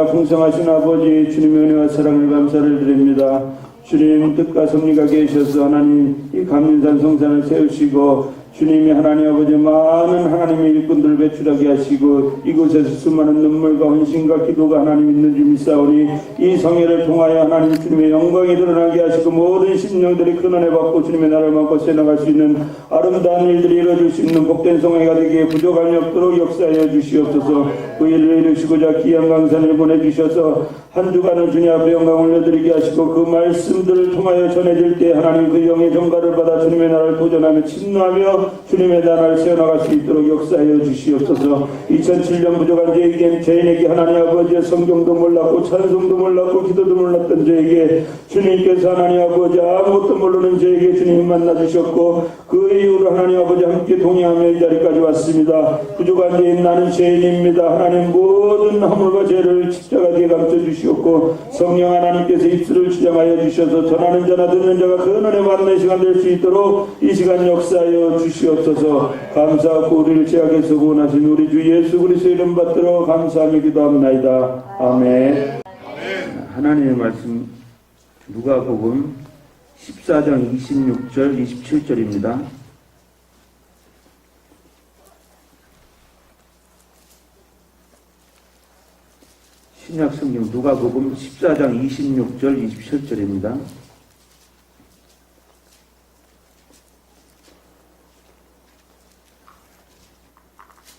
할렐루야. 풍성하신 아버지 주님의 은혜와 사랑을 감사를 드립니다. 주님 뜻과 섭리가 계셔서 하나님 이 감린산 성산을 세우시고 주님이 하나님 아버지 많은 하나님의 일꾼들을 배출하게 하시고 이곳에서 수많은 눈물과 헌신과 기도가 하나님 있는 줄 믿사오니 이 성회를 통하여 하나님 주님의 영광이 드러나게 하시고 모든 심령들이 큰 은혜 받고 주님의 나라를 맡고 세나갈 수 있는 아름다운 일들이 이루어질 수 있는 복된 성회가 되기에 부족함이 없도록 역사하여 주시옵소서. 그 일을 이루시고자 귀한 강산을 보내주셔서 한 주간을 주님 앞에 영광 올려드리게 하시고 그 말씀들을 통하여 전해질 때 하나님 그 영의 전가를 받아 주님의 나라를 도전하며 침노하며 주님의 나라를 세워나갈 수 있도록 역사하여 주시옵소서. 2007년 부족한 죄인에게 하나님 아버지의 성경도 몰랐고 찬송도 몰랐고 기도도 몰랐던 저에게 주님께서 하나님 아버지 아무것도 모르는 저에게 주님 만나주셨고 그 이후로 하나님 아버지 함께 동행하며 이 자리까지 왔습니다. 부족한 죄인 나는 죄인입니다. 하나님 모든 허물과 죄를 십자가에 감춰주시옵고 성령 하나님께서 입술을 주장하여 주셔서 전하는 자나 듣는 자가 그 은혜 받는 시간 될 수 있도록 이 시간 역사하여 주시옵소서. 감사하고 우리를 죄악에서 구원하신 우리 주 예수 그리스도 이름 받들어 감사하며 기도합나이다. 아멘. 하나님의 말씀 누가복음 14장 26절 27절입니다. 신약 성경 누가복음 14장 26절 27절입니다.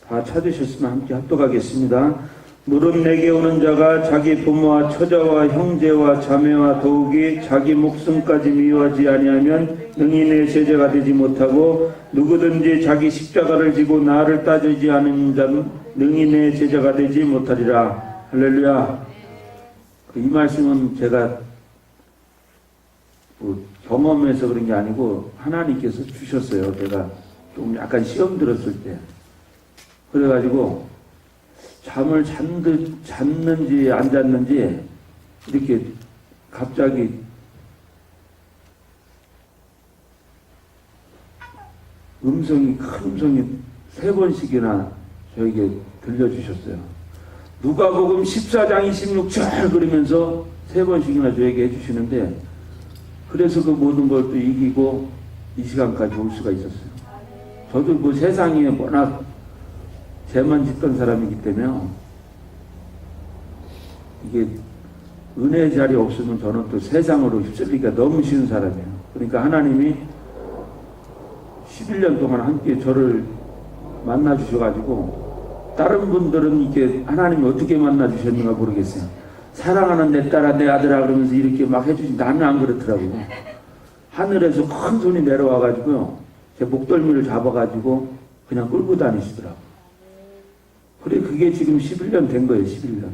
다 찾으셨으면 함께 합독하겠습니다. 무릇 내게 오는 자가 자기 부모와 처자와 형제와 자매와 더욱이 자기 목숨까지 미워하지 아니하면 능히 내 제자가 되지 못하고 누구든지 자기 십자가를 지고 나를 따르지 않은 자는 능히 내 제자가 되지 못하리라. 할렐루야. 이 말씀은 제가 경험해서 그런 게 아니고 하나님께서 주셨어요. 제가 좀 약간 시험 들었을 때. 그래가지고 잠을 잤는지 안 잤는지 이렇게 갑자기 큰 음성이 3번씩이나 저에게 들려주셨어요. 누가복음 14장 26절 그러면서 3번씩이나 저에게 해주시는데 그래서 그 모든 걸 또 이기고 이 시간까지 올 수가 있었어요. 저도 뭐 세상에 워낙 죄만 짓던 사람이기 때문에 이게 은혜의 자리 없으면 저는 또 세상으로 휩쓸리기가 너무 쉬운 사람이에요. 그러니까 하나님이 11년 동안 함께 저를 만나주셔가지고 다른 분들은 이게 하나님이 어떻게 만나주셨는가 모르겠어요. 사랑하는 내 딸아 내 아들아 그러면서 이렇게 막 해주지 나는 안 그렇더라고요. 하늘에서 큰 손이 내려와가지고요. 제 목덜미를 잡아가지고 그냥 끌고 다니시더라고요. 그래 그게 지금 11년 된 거예요. 11년.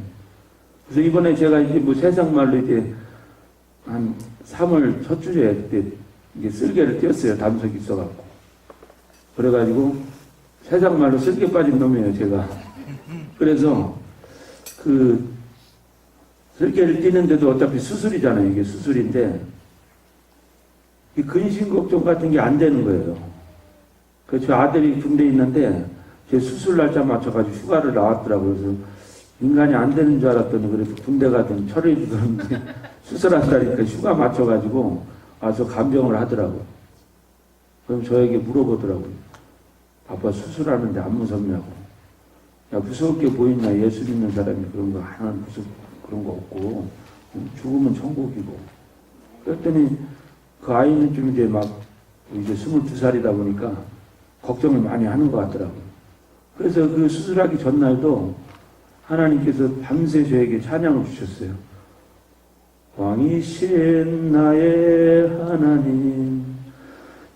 그래서 이번에 제가 이제 뭐 세상 말로 이제 한 3월 첫 주에 그때 이게 쓸개를 띄었어요. 담석이 있어갖고. 그래가지고 세상 말로 쓸개 빠진 놈이에요. 제가. 그래서 그 쓸개를 띄는데도 어차피 수술이잖아요. 이게 수술인데 이 근심 걱정 같은 게 안 되는 거예요. 그래서 아들이 군대에 있는데 제 수술 날짜 맞춰가지고 휴가를 나왔더라고요. 그래서 인간이 안 되는 줄 알았더니 그래서 군대 가든 철회도 그런데 수술한다니까 휴가 맞춰가지고 와서 간병을 하더라고요. 그럼 저에게 물어보더라고요. 아빠 수술하는데 안 무섭냐고. 야 무섭게 보이냐 예수 믿는 사람이 그런 거 하나 그런 거 없고 죽으면 천국이고. 그랬더니 그 아이는 좀 이제 막 이제 22살이다 보니까 걱정을 많이 하는 것 같더라고요. 그래서 그 수술하기 전날도 하나님께서 밤새 저에게 찬양을 주셨어요. 왕이신 나의 하나님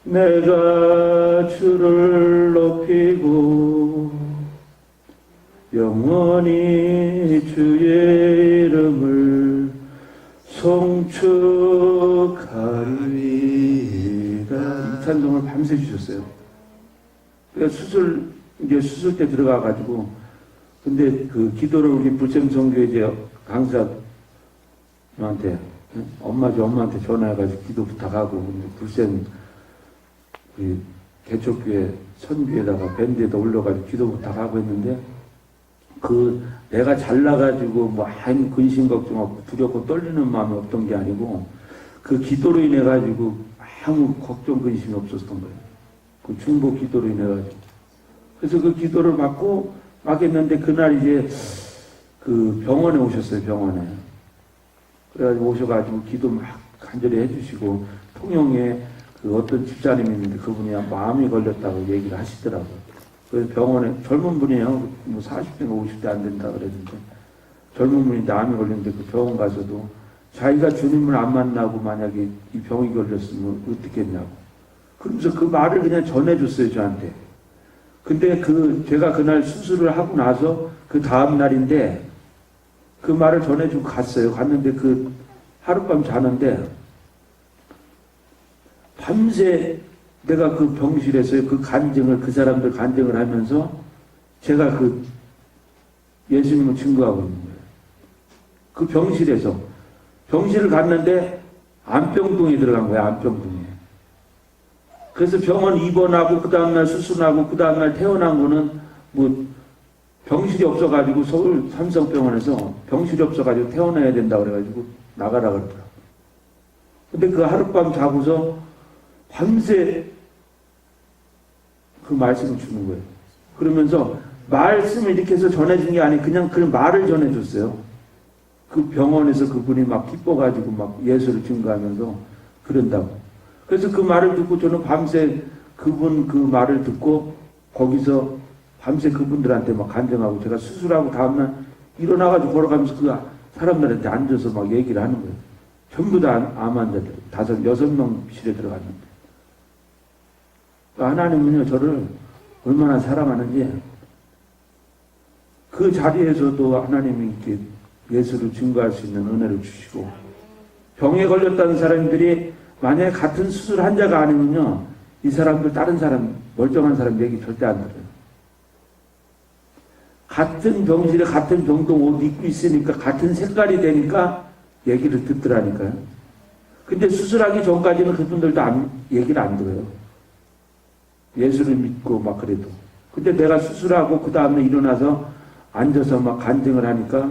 내가 주를 높이고 영원히 주의 이름을 송축하리이다. 이 찬송을 밤새 주셨어요. 그러니까 수술 때 들어가가지고, 근데 그 기도를 우리 불sem성교회 이제 강사님한테, 엄마한테 전화해가지고 기도 부탁하고, 근데 불셈, 개척교회 선교에다가 밴드에다 올려가지고 기도 부탁하고 했는데, 내가 잘나가지고 뭐 아무 근심 걱정 없고 두렵고 떨리는 마음이 없던 게 아니고 그 기도로 인해 가지고 아무 걱정 근심이 없었던 거예요. 그 중보 기도로 인해 가지고. 그래서 그 기도를 받고 막 했는데 그날 이제 그 병원에 오셨어요. 병원에. 그래가지고 오셔가지고 기도 막 간절히 해주시고 통영에 그 어떤 집사님이 있는데 그분이 마음이 걸렸다고 얘기를 하시더라고요. 그래서 병원에 젊은 분이에요. 뭐 40대가 50대 안 된다 그랬는데 젊은 분인데 암이 걸렸는데 그 병원 가서도 자기가 주님을 안 만나고 만약에 이 병이 걸렸으면 어떻게 했냐고. 그러면서 그 말을 그냥 전해줬어요, 저한테. 근데 제가 그날 수술을 하고 나서 그 다음 날인데 그 말을 전해주고 갔어요. 갔는데 하룻밤 자는데 밤새 내가 그 병실에서 그 사람들 간증을 하면서 제가 예수님을 증거하고 있는 거예요. 그 병실을 갔는데 안병동에 들어간 거예요. 안병동에. 그래서 병원 입원하고 그 다음날 수술하고 그 다음날 퇴원한 거는 뭐 병실이 없어가지고 서울 삼성병원에서 병실이 없어가지고 퇴원해야 된다 그래가지고 나가라 그러더라고요. 근데 그 하룻밤 자고서 밤새 그 말씀을 주는 거예요. 그러면서 말씀을 이렇게 해서 전해준 게 아니고 그냥 그 말을 전해줬어요. 그 병원에서 그분이 막 기뻐가지고 막 예수를 증거하면서 그런다고. 그래서 그 말을 듣고 저는 밤새 그분 그 말을 듣고 거기서 밤새 그분들한테 막 간증하고 제가 수술하고 다음날 일어나가지고 걸어가면서 그 사람들한테 앉아서 막 얘기를 하는 거예요. 전부 다 암 환자들, 6명실에 들어갔는데. 하나님은요, 저를 얼마나 사랑하는지 그 자리에서도 하나님이 이렇게 예수를 증거할 수 있는 은혜를 주시고 병에 걸렸다는 사람들이 만약에 같은 수술 환자가 아니면요, 이 사람들 다른 사람, 멀쩡한 사람 얘기 절대 안 들어요. 같은 병실에 같은 병동 옷 입고 있으니까 같은 색깔이 되니까 얘기를 듣더라니까요. 근데 수술하기 전까지는 그분들도 얘기를 안 들어요. 예수를 믿고 막 그래도. 근데 내가 수술하고 그 다음에 일어나서 앉아서 막 간증을 하니까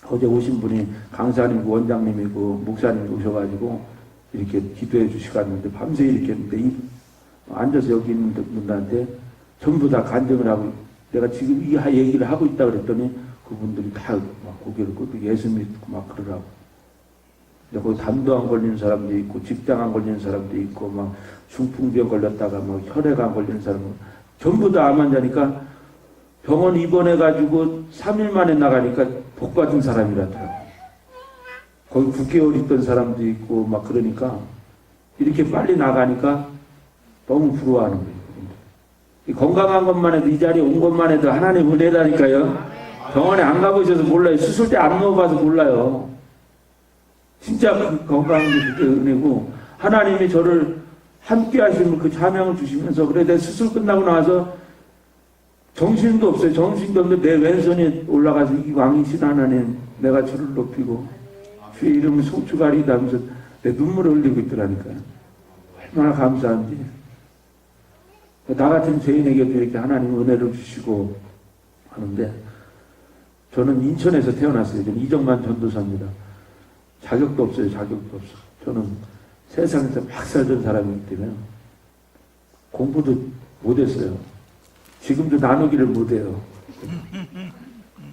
어제 오신 분이 강사님이고 원장님이고 목사님이 오셔가지고 이렇게 기도해 주시고 갔는데 밤새 이렇게 했는데 앉아서 여기 있는 분들한테 전부 다 간증을 하고 내가 지금 이 얘기를 하고 있다 그랬더니 그분들이 다 막 고개를 끄고 예수 믿고 막 그러라고. 근데 거기 담도 안 걸리는 사람도 있고 직장 안 걸리는 사람도 있고 막 중풍병 걸렸다가 막 혈액 안 걸리는 사람 전부 다 암 환자니까 병원 입원해가지고 3일 만에 나가니까 복 받은 사람이라더라고. 거기 9개월 있던 사람도 있고 막 그러니까 이렇게 빨리 나가니까 너무 부러워하는 거예요. 건강한 것만 해도 이 자리에 온 것만 해도 하나님 은혜라니까요. 병원에 안 가보셔서 몰라요. 수술대 안 넣어봐서 몰라요. 진짜 그 건강한 게 그때 은혜고 하나님이 저를 함께 하시는 그 자명을 주시면서 그래 내 수술 끝나고 나와서 정신도 없어요. 정신도 없는데 내 왼손이 올라가서 이 왕이신 하나님 내가 주를 높이고 주의 이름을 송축하리다 하면서 내 눈물을 흘리고 있더라니까요. 얼마나 감사한지. 나 같은 죄인에게도 이렇게 하나님 은혜를 주시고 하는데 저는 인천에서 태어났어요. 저는 이정만 전도사입니다. 자격도 없어요. 자격도 없어. 저는 세상에서 막 살던 사람이기 때문에 공부도 못했어요. 지금도 나누기를 못해요.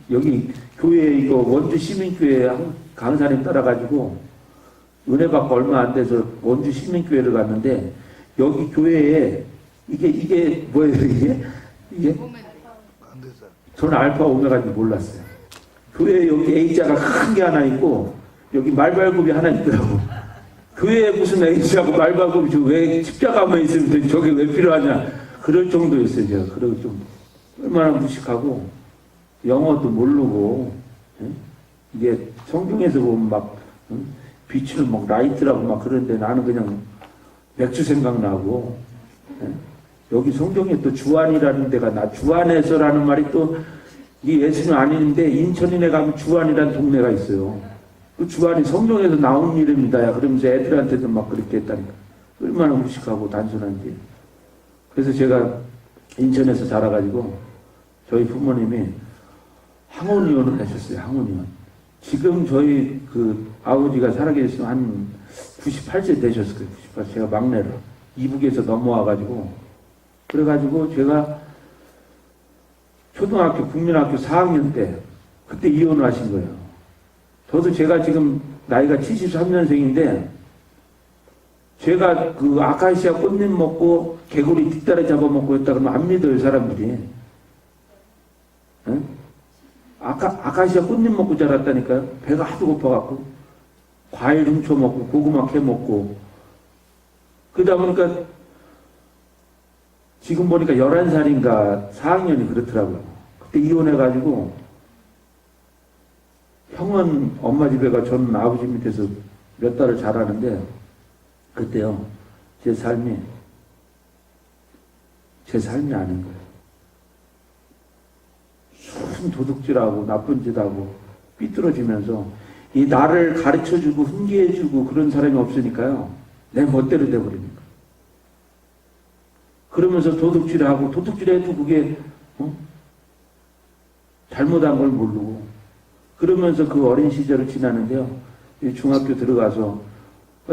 여기 교회 이거 원주 시민교회 강사님 따라가지고 은혜 받고 얼마 안 돼서 원주 시민교회를 갔는데 여기 교회에 이게 뭐예요 이게? 저는 알파 오메가인지 몰랐어요. 교회에 여기 A자가 큰 게 하나 있고 여기 말발굽이 하나 있더라고. 교회에 무슨 A자고 말발굽이 왜 십자가만 있으면 저게 왜 필요하냐 그럴 정도였어요. 제가 그리고 좀 얼마나 무식하고 영어도 모르고 이게 성경에서 보면 막 빛을 막 라이트라고 막 그러는데 나는 그냥 맥주 생각나고 여기 성경에 또 주안이라는 데가 주안에서라는 말이 또 이 예수는 아닌데 인천인에 가면 주안이라는 동네가 있어요. 그 주안이 성경에서 나온 이름이다야. 그러면서 애들한테도 막 그렇게 했다니까. 얼마나 무식하고 단순한지. 그래서 제가 인천에서 자라가지고 저희 부모님이 항원의원을 하셨어요. 항원의원. 지금 저희 그 아버지가 살아계시면 한 98세 되셨을 거예요. 98세. 제가 막내로 이북에서 넘어와가지고 그래가지고 제가 초등학교 국민학교 4학년 때 그때 이혼을 하신 거예요. 저도 제가 지금 나이가 73년생인데 제가 그 아카시아 꽃잎 먹고 개구리 뒷다리 잡아먹고 했다 그러면 안 믿어요 사람들이. 응? 아카시아 꽃잎 먹고 자랐다니까요. 배가 하도 고파갖고 과일 훔쳐 먹고 고구마 캐 먹고 그러다 보니까 지금 보니까 11살인가 4학년이 그렇더라고요. 그때 이혼해가지고 형은 엄마 집에 가 저는 아버지 밑에서 몇 달을 자라는데 그때요 제 삶이 아닌 거예요. 순 도둑질하고 나쁜 짓하고 삐뚤어지면서 이 나를 가르쳐주고 훈계해주고 그런 사람이 없으니까요 내 멋대로 돼버립니다. 그러면서 도둑질하고 도둑질해도 그게 잘못한 걸 모르고 그러면서 그 어린 시절을 지나는데요. 중학교 들어가서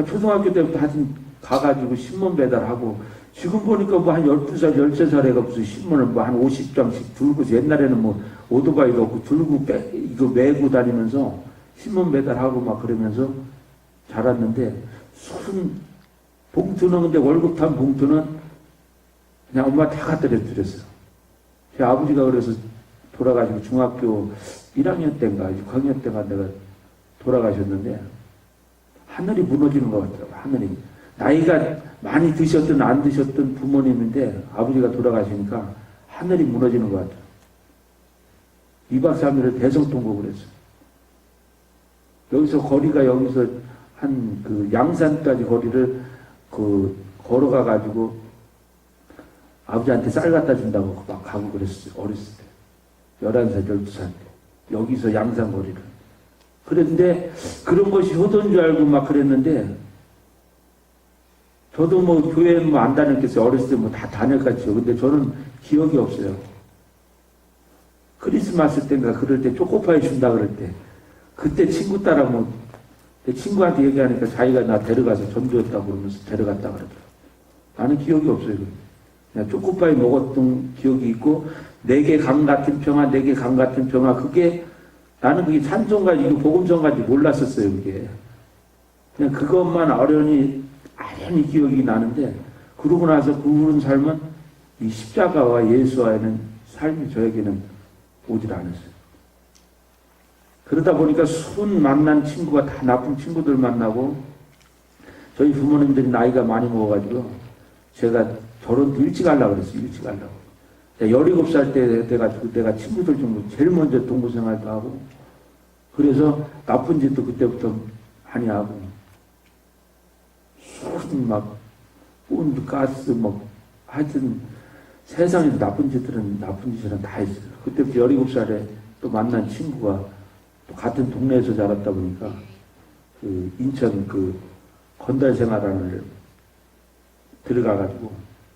초등학교 때부터 하여튼 가가지고 신문 배달하고 지금 보니까 뭐 한 12살, 13살 애가 무슨 신문을 뭐 한 50장씩 들고 옛날에는 뭐 오토바이도 없고 들고 이거 메고 다니면서 신문 배달하고 막 그러면서 자랐는데 무슨 봉투는 근데 월급 탄 봉투는 그냥 엄마 다 갖다 드렸어요. 제 아버지가 그래서 돌아가시고 중학교 1학년 때인가 6학년 때가 내가 돌아가셨는데 하늘이 무너지는 것 같더라고요. 하늘이. 나이가 많이 드셨든 안 드셨든 부모님인데 아버지가 돌아가시니까 하늘이 무너지는 것 같아요. 2박 3일을 대성통곡을 했어요. 여기서 거리가 여기서 한 그 양산까지 거리를 그 걸어가 가지고 아버지한테 쌀 갖다 준다고 막 가고 그랬어요. 어렸을 때. 11살, 12살 때. 여기서 양산 거리를. 그랬는데 그런 것이 효도인 줄 알고 막 그랬는데 저도 뭐 교회 뭐 안 다녔겠어요. 어렸을 때 뭐 다 다녔겠죠. 근데 저는 기억이 없어요. 크리스마스 때인가 그럴 때 초코파이 준다 그럴 때 그때 친구 따라 뭐 친구한테 얘기하니까 자기가 나 데려가서 전도했다고 그러면서 데려갔다 그러더라고요. 나는 기억이 없어요. 그냥 초코파이 먹었던 기억이 있고 내게 강 같은 평화, 내게 강 같은 평화 그게 나는 그게 찬송가지 이거 복음성가지 몰랐었어요. 그게 그냥 그것만 아련히 기억이 나는데 그러고 나서 그 후른 삶은 이 십자가와 예수와의 삶이 저에게는 오질 않았어요. 그러다 보니까 순 만난 친구가 다 나쁜 친구들 만나고 저희 부모님들이 나이가 많이 먹어가지고 제가 결혼도 일찍 하려고 그랬어요. 일찍 하려고. 17살 때 돼가지고 내가 친구들 중 제일 먼저 동부생활도 하고 그래서 나쁜 짓도 그때부터 많이 하고 순 막 본드 가스 뭐 하여튼 세상에서 나쁜 짓들은 나쁜 짓은 다 했어요. 그때부터 17살에 또 만난 친구가 또 같은 동네에서 자랐다 보니까 그 인천 그 건달 생활원을 들어가가지고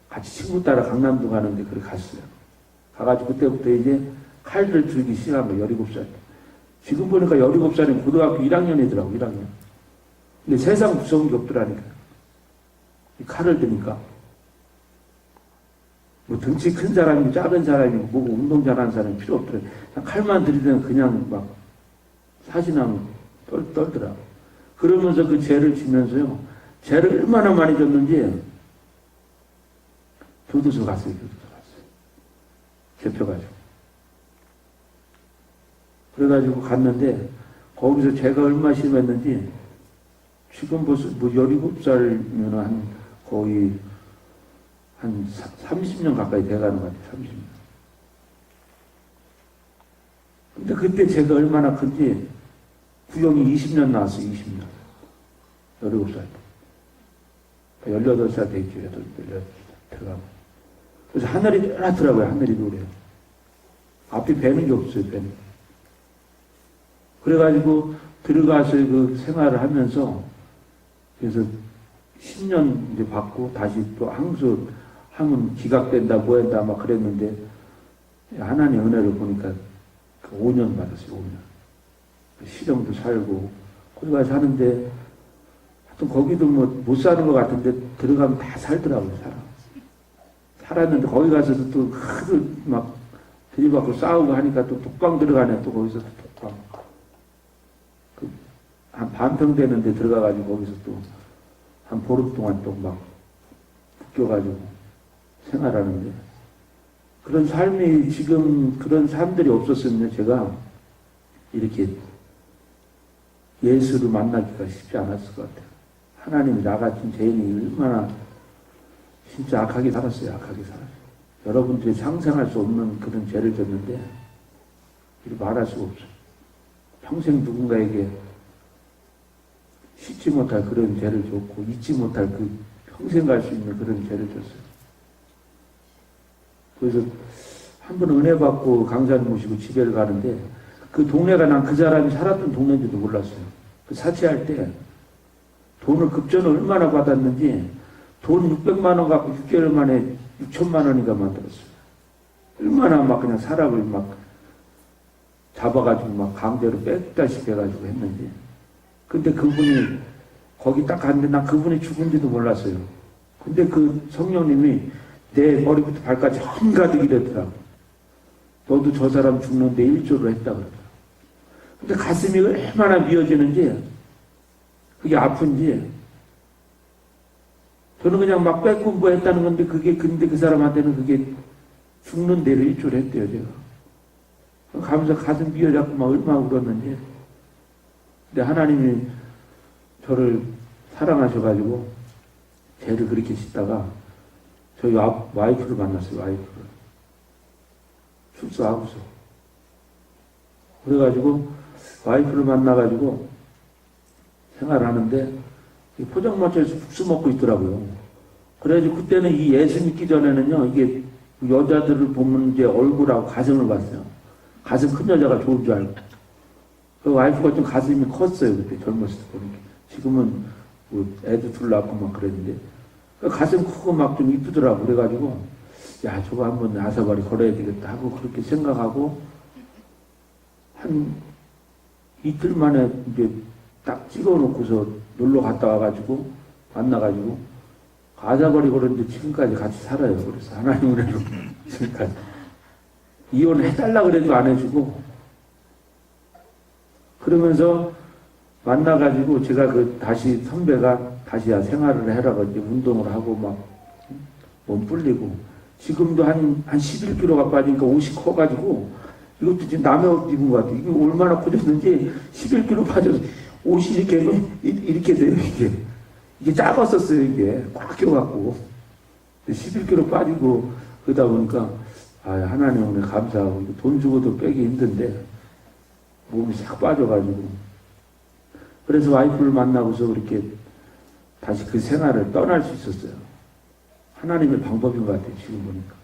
같이 친구 따라 강남도 가는데 그렇게 갔어요. 가가지고 그때부터 이제 칼을 들기 시작한 거예요. 17살. 지금 보니까 17살이면 고등학교 1학년이더라고. 1학년. 근데 세상 무서운 게 없더라니까요. 이 칼을 드니까 뭐 등치 큰 사람이 작은 사람이 뭐고 운동 잘하는 사람이 필요 없더래. 칼만 들이대면 그냥 막 사진하면 떨더라고. 그러면서 그 죄를 지면서요. 죄를 얼마나 많이 졌는지 교도소 갔어요. 잡혀가지고. 그래가지고 갔는데 거기서 죄가 얼마나 심했는지 지금 벌써 뭐 17살이면 한 거의 한 30년 가까이 돼가는 것 같아요. 30년. 근데 그때 제가 얼마나 큰지 구형이 20년 나왔어요. 20년. 17살. 18살 됐죠. 18살 들어가고. 그래서 하늘이 노랗더라고요. 하늘이 노래요. 앞에 배는 게 없어요. 배는. 그래가지고 들어가서 그 생활을 하면서 그래서 10년 이제 받고 다시 또 항소 하면 기각된다, 뭐한다 막 그랬는데 하나님 은혜를 보니까 5년 받았어요. 5년. 실형도 살고 거기 가서 사는데 하여튼 거기도 뭐 못 사는 것 같은데 들어가면 다 살더라고요. 살았는데 거기 가서도 또 하도 막 들이받고 싸우고 하니까 또 독방 들어가네. 또 거기서 또 독방. 한 반평 되는데 들어가가지고 거기서 또 한 보름 동안 또 막 묶여가지고 생활하는데 그런 삶이 지금 그런 사람들이 없었으면 제가 이렇게 예수를 만나기가 쉽지 않았을 것 같아요. 하나님이 나 같은 죄인이 얼마나 진짜 악하게 살았어요. 악하게 살았어요. 여러분들이 상상할 수 없는 그런 죄를 졌는데 이렇게 말할 수가 없어요. 평생 누군가에게 씻지 못할 그런 죄를 줬고 잊지 못할 그 평생 갈 수 있는 그런 죄를 줬어요. 그래서 한 번 은혜 받고 강사님 모시고 집에를 가는데 그 동네가 난 그 사람이 살았던 동네인지도 몰랐어요. 그 사치할 때 돈을 급전을 얼마나 받았는지 돈 600만 원 갖고 6개월 만에 6천만 원인가 만들었어요. 얼마나 막 그냥 사람을 막 잡아가지고 막 강제로 뺐다시피 해가지고 했는지. 근데 그분이 거기 딱 갔는데 난 그분이 죽은지도 몰랐어요. 근데 그 성령님이 내 머리부터 발까지 한가득 이랬더라고. 너도 저 사람 죽는데 일조를 했다 그러더라고. 근데 가슴이 얼마나 미어지는지 그게 아픈지 저는 그냥 막 뺏고 뭐 했다는 건데 그게 근데 그 사람한테는 그게 죽는 대로 일조를 했대요 제가. 가면서 가슴 미어잡고 막 얼마나 울었는지. 근데 하나님이 저를 사랑하셔가지고 죄를 그렇게 씻다가 저희 와이프를 만났어요. 와이프를 출소하고서 그래가지고 와이프를 만나가지고 생활하는데 포장마차에서 국수 먹고 있더라고요. 그래가지고 그때는 이 예수 믿기 전에는요 이게 여자들을 보면 이제 얼굴하고 가슴을 봤어요. 가슴 큰 여자가 좋은 줄 알고. 그 와이프가 좀 가슴이 컸어요. 그때 젊었을 때 보니까. 지금은 뭐 애도 둘 낳고 막 그랬는데 가슴 크고 막 좀 이쁘더라고. 그래가지고 야 저거 한번 아사바리 걸어야 되겠다 하고 그렇게 생각하고 한 이틀 만에 이제 딱 찍어놓고서 놀러 갔다 와가지고 만나가지고 아사바리 걸었는데 지금까지 같이 살아요. 그래서 하나님 은혜로 지금까지 이혼해달라 그래도 안 해주고 그러면서 만나가지고 제가 다시 선배가 다시야 생활을 해라고 이제 운동을 하고 막 몸 불리고 지금도 한 11kg가 빠지니까 옷이 커가지고 이것도 지금 남의 옷 입은 것 같아요. 이게 얼마나 커졌는지 11kg 빠져서 옷이 이렇게 돼요. 이게 작았었어요. 이게 꽉 껴갖고 11kg 빠지고 그러다 보니까 아 하나님 오늘 감사하고 돈 주고도 빼기 힘든데 몸이 싹 빠져가지고 그래서 와이프를 만나고서 그렇게 다시 그 생활을 떠날 수 있었어요. 하나님의 방법인 것 같아요. 지금 보니까.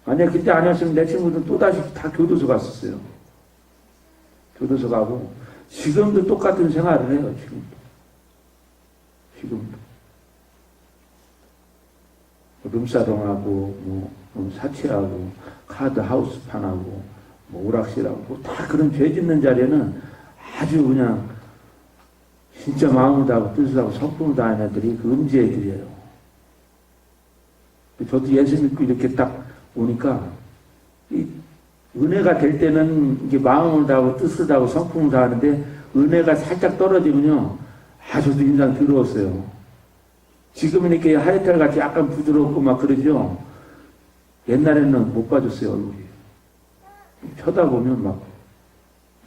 만약 그때 아니었으면 내 친구들 또다시 다 교도소 갔었어요. 교도소 가고 지금도 똑같은 생활을 해요. 지금도. 룸사롱하고 뭐 사치하고 카드 하우스판하고 뭐 오락실하고 다 그런 죄 짓는 자리에는 아주 그냥 진짜 마음을 다하고 뜻을 하고 성품을 다하는 애들이 그 음지 애들이에요. 저도 예수 믿고 이렇게 딱 오니까 이 은혜가 될 때는 이게 마음을 다하고 뜻을 다하고 성품을 다하는데 은혜가 살짝 떨어지면요 저도 인상 더러웠어요. 지금은 이렇게 하이탈 같이 약간 부드럽고 막 그러죠. 옛날에는 못 봐줬어요 얼굴이. 쳐다보면 막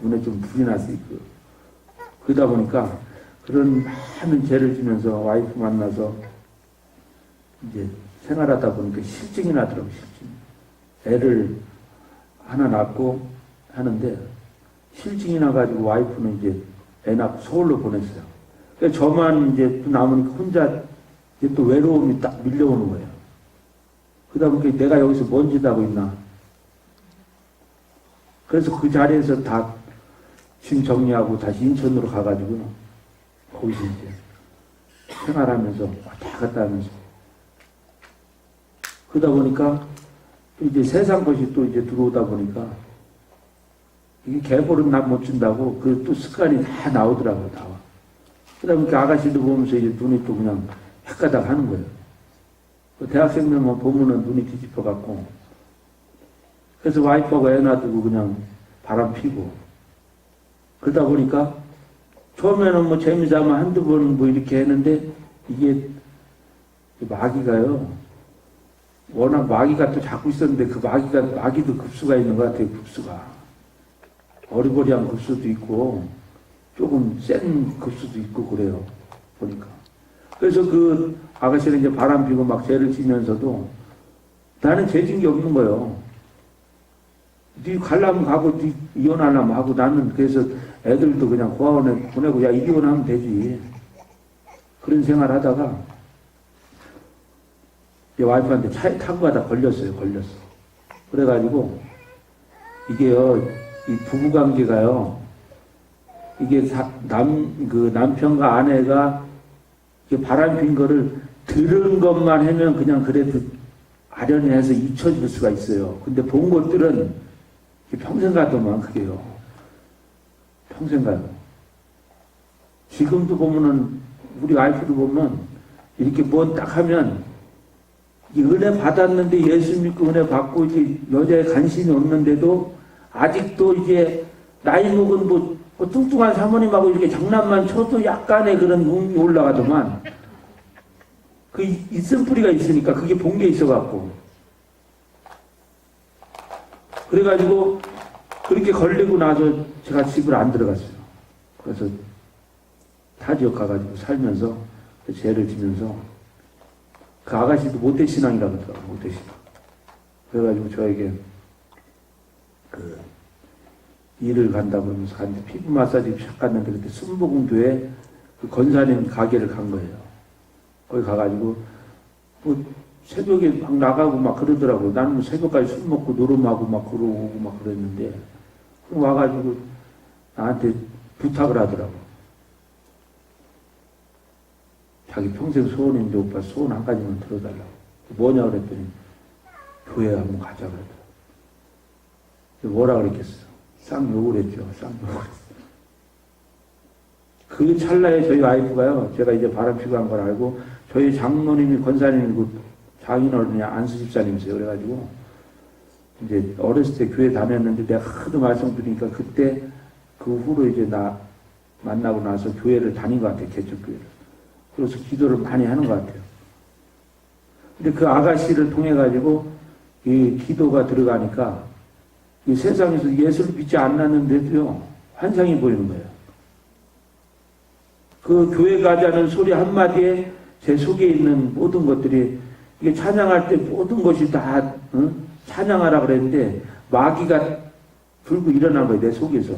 눈에 좀 불이 나서 있고 그러다 보니까 그런 많은 죄를 지면서 와이프 만나서 이제 생활하다 보니까 실증이 나더라고요. 실증. 애를 하나 낳고 하는데 실증이 나가지고 와이프는 이제 애 낳고 서울로 보냈어요. 그러니까 저만 이제 또 남으니까 혼자 이제 또 외로움이 딱 밀려오는 거예요. 그러다 보니까 내가 여기서 뭔 짓 하고 있나. 그래서 그 자리에서 다 짐 정리하고 다시 인천으로 가가지고 거기서 이제 생활하면서 왔다 갔다 하면서 그러다 보니까 이제 세상 것이 또 이제 들어오다 보니까 이게 개벌은 나 못 준다고 그 또 습관이 다 나오더라고요. 나와. 그다음에 그 아가씨도 보면서 이제 눈이 또 그냥 헷가닥 하는 거예요. 그 대학생들만 보면은 눈이 뒤집혀 갖고 그래서 와이프하고 애 놔두고 그냥 바람 피고 그러다 보니까 처음에는 뭐 재미삼아 한두 번 뭐 이렇게 했는데 이게 마귀가요. 워낙 마귀가 또 자꾸 있었는데 그 마귀도 급수가 있는 것 같아요. 급수가. 어리버리한 급수도 있고 조금 센 급수도 있고 그래요. 보니까. 그래서 그 아가씨는 이제 바람 피고 막 죄를 지면서도 나는 죄진 게 없는 거예요. 네 갈라면 가고 네 이혼하려면 하고 나는 그래서 애들도 그냥 고아원에 보내고 야 이혼하면 되지. 그런 생활 하다가 와이프한테 차에 타고 가다 걸렸어요. 그래가지고 이게요. 이 부부관계가요. 이게 남편과 아내가 바람핀 거를 들은 것만 하면 그냥 그래도 아련해서 잊혀질 수가 있어요. 근데 본 것들은 평생 가더만 그게요. 평생 가요. 지금도 보면은 우리 와이프도 보면 이렇게 뭐 딱 하면 이 은혜 받았는데 예수 믿고 은혜 받고 이제 여자에 관심이 없는데도 아직도 이제 나이 먹은 뭐 뚱뚱한 사모님하고 이렇게 장난만 쳐도 약간의 그런 운이 올라가더만 그 있음뿌리가 있으니까 그게 본 게 있어갖고 그래가지고 그렇게 걸리고 나서 제가 집을 안 들어갔어요. 그래서 타 지역 가가지고 살면서 죄를 지면서 그 아가씨도 모태신앙이라고 하더라고요. 모태신앙. 그래가지고 저에게 그 일을 간다 그러면서 갔는데 피부 마사지 샥 갔는데 그때 순복음교회 그 권사님 가게를 간 거예요. 거기 가가지고 뭐 새벽에 막 나가고 막 그러더라고요. 나는 뭐 새벽까지 술 먹고 노름하고 막 그러고 막 그랬는데 그럼 와가지고 나한테 부탁을 하더라고. 자기 평생 소원인데 오빠 소원 한 가지만 들어달라고. 뭐냐 그랬더니 교회 한번 가자 그러더라고. 뭐라 그랬겠어요? 쌍욕을 했죠. 쌍욕을 했어요. 그 찰나에 저희 와이프가요, 제가 이제 바람 피고 한 걸 알고, 저희 장모님이 권사님이고, 장인어른이 안수 집사님이세요. 그래가지고, 이제 어렸을 때 교회 다녔는데 내가 하도 말씀드리니까 그때 그 후로 이제 나 만나고 나서 교회를 다닌 것 같아요. 개척교회를. 그래서 기도를 많이 하는 것 같아요. 근데 그 아가씨를 통해가지고, 이 기도가 들어가니까, 이 세상에서 예수를 믿지 않았는데도요, 환상이 보이는 거예요. 그 교회 가자는 소리 한마디에 제 속에 있는 모든 것들이, 이게 찬양할 때 모든 것이 다, 찬양하라 그랬는데, 마귀가 불고 일어난 거예요, 내 속에서.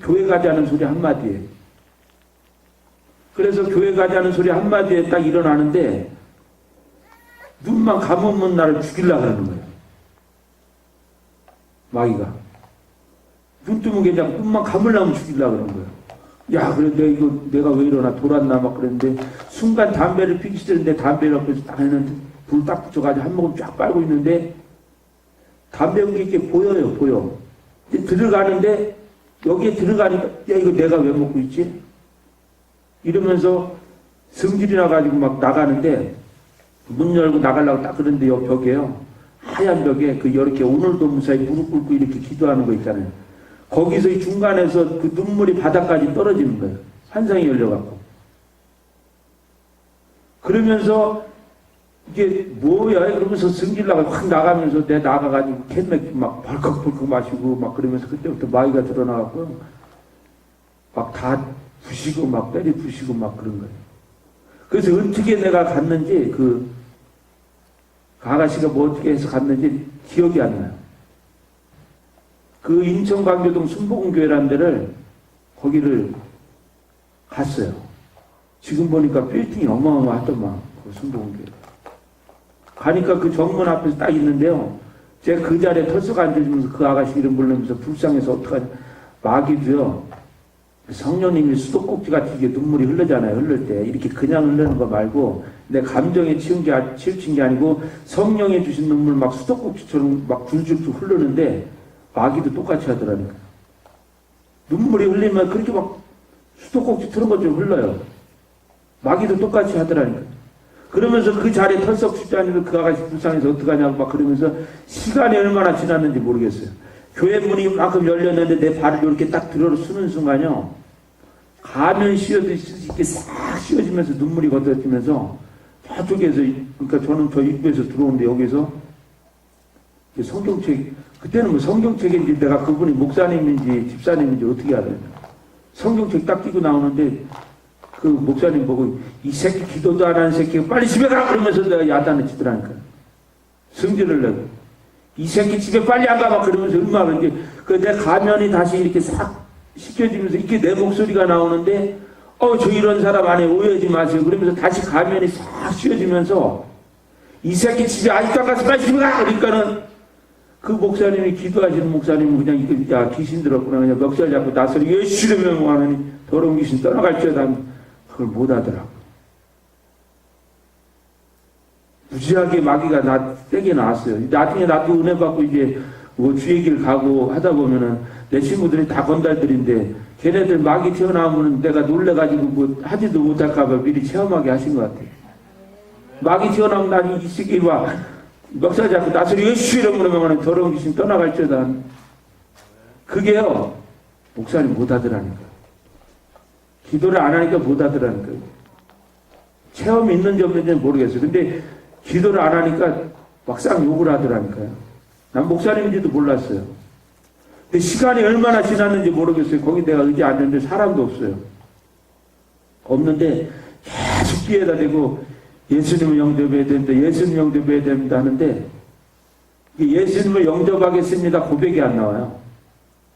교회 가자는 소리 한마디에. 그래서 교회 가자는 소리 한마디에 딱 일어나는데, 눈만 감으면 나를 죽이려고 하는 거예요. 마귀가. 눈 뜨면 그냥 눈만 감으려면 죽이려고 그러는 거예요. 야, 그래, 내가 왜 이러나, 돌았나, 막 그랬는데, 순간 담배를 피기 싫은데, 담배를 앞에서 딱 했는데, 불 딱 붙여가지고 한 모금 쫙 빨고 있는데, 담배 연기 이렇게 보여요, 보여. 이제 들어가는데, 여기에 들어가니까, 야, 이거 내가 왜 먹고 있지? 이러면서 성질이 나가지고 막 나가는데, 문 열고 나가려고 딱 그런데 여기 벽에요. 하얀 벽에 그 이렇게 오늘도 무사히 무릎 꿇고 이렇게 기도하는 거 있잖아요. 거기서 이 중간에서 그 눈물이 바닥까지 떨어지는 거예요. 환상이 열려갖고. 그러면서 이게 뭐야? 그러면서 성질나가 확 나가면서 내 나가가지고 캔맥주 막 벌컥벌컥 마시고 막 그러면서 그때부터 마귀가 드러나갖고 막 다 부시고 막 때리 부시고 막 그런 거예요. 그래서 어떻게 내가 갔는지 그 아가씨가 뭐 어떻게 해서 갔는지 기억이 안 나요. 그 인천 광교동 순복음교회라는 데를 거기를 갔어요. 지금 보니까 빌딩이 어마어마하더만 그 순복음교회. 가니까 그 정문 앞에서 딱 있는데요. 제가 그 자리에 털썩 앉아주면서 그 아가씨 이름 부르면서 불쌍해서 어떡하지. 마귀도요. 성령님이 수도꼭지 같이 이게 눈물이 흐르잖아요. 흐를 때 이렇게 그냥 흐르는 거 말고 내 감정에 치우친 게 아니고 성령이 주신 눈물 막 수도꼭지처럼 막 줄줄줄 흐르는데 마귀도 똑같이 하더라니까. 눈물이 흘리면 그렇게 막 수도꼭지 틀은 것처럼 흘러요. 마귀도 똑같이 하더라니까. 그러면서 그 자리에 털썩 죽지 않으면 그 아가씨 불쌍해서 어떡하냐고 막 그러면서 시간이 얼마나 지났는지 모르겠어요. 교회 문이 만큼 열렸는데 내 발을 이렇게 딱 들어 쓰는 순간요. 가면 씌워듯이 이렇게 싹 씌워지면서 눈물이 걷어지면서 저쪽에서, 그러니까 저는 저 입구에서 들어오는데 여기서 성경책, 그때는 뭐 성경책인지 내가 그분이 목사님인지 집사님인지 어떻게 알아요. 성경책 딱 끼고 나오는데 그 목사님 보고 이 새끼 기도도 안 하는 새끼가 빨리 집에 가라 그러면서 내가 야단을 치더라니까요. 성질을 내고 이 새끼 집에 빨리 안 가봐 그러면서 얼마나 이제 그 내 가면이 다시 이렇게 싹 씻겨지면서 이렇게 내 목소리가 나오는데 저 이런 사람 안에 오해하지 마세요 그러면서 다시 가면이 싹 씌워지면서 이 새끼 집에 아직도 안 가서 빨리 집에 가 그러니까는 그 목사님이 기도하시는 목사님은 그냥 야 귀신 들었구나 그냥 멱살 잡고 나서리 예수를 명하느니 더러운 귀신 떠나갈지어다 그걸 못 하더라고. 무지하게 마귀가 나 세게 나왔어요. 나중에 나도 은혜 받고 이제 뭐 주의 길 가고 하다 보면은 내 친구들이 다 건달들인데 걔네들 마귀 튀어나오면 내가 놀래가지고 뭐 하지도 못할까봐 미리 체험하게 하신 것 같아요. 마귀 튀어나오면 난 이 새끼 와 멱살 잡고 나서리 예수 이름으로 더러운 귀신 떠나갈지어다. 그게요 목사님 못하더라니까. 기도를 안 하니까 못하더라니까요. 체험이 있는지 없는지 모르겠어요. 근데 기도를 안 하니까 막상 욕을 하더라니까요. 난 목사님인지도 몰랐어요. 근데 시간이 얼마나 지났는지 모르겠어요. 거기 내가 의지 앉았는데 사람도 없어요. 없는데 계속 뒤에다 대고 예수님을 영접해야 된다. 예수님 영접해야 됩니다 하는데 예수님을 영접하겠습니다 고백이 안 나와요.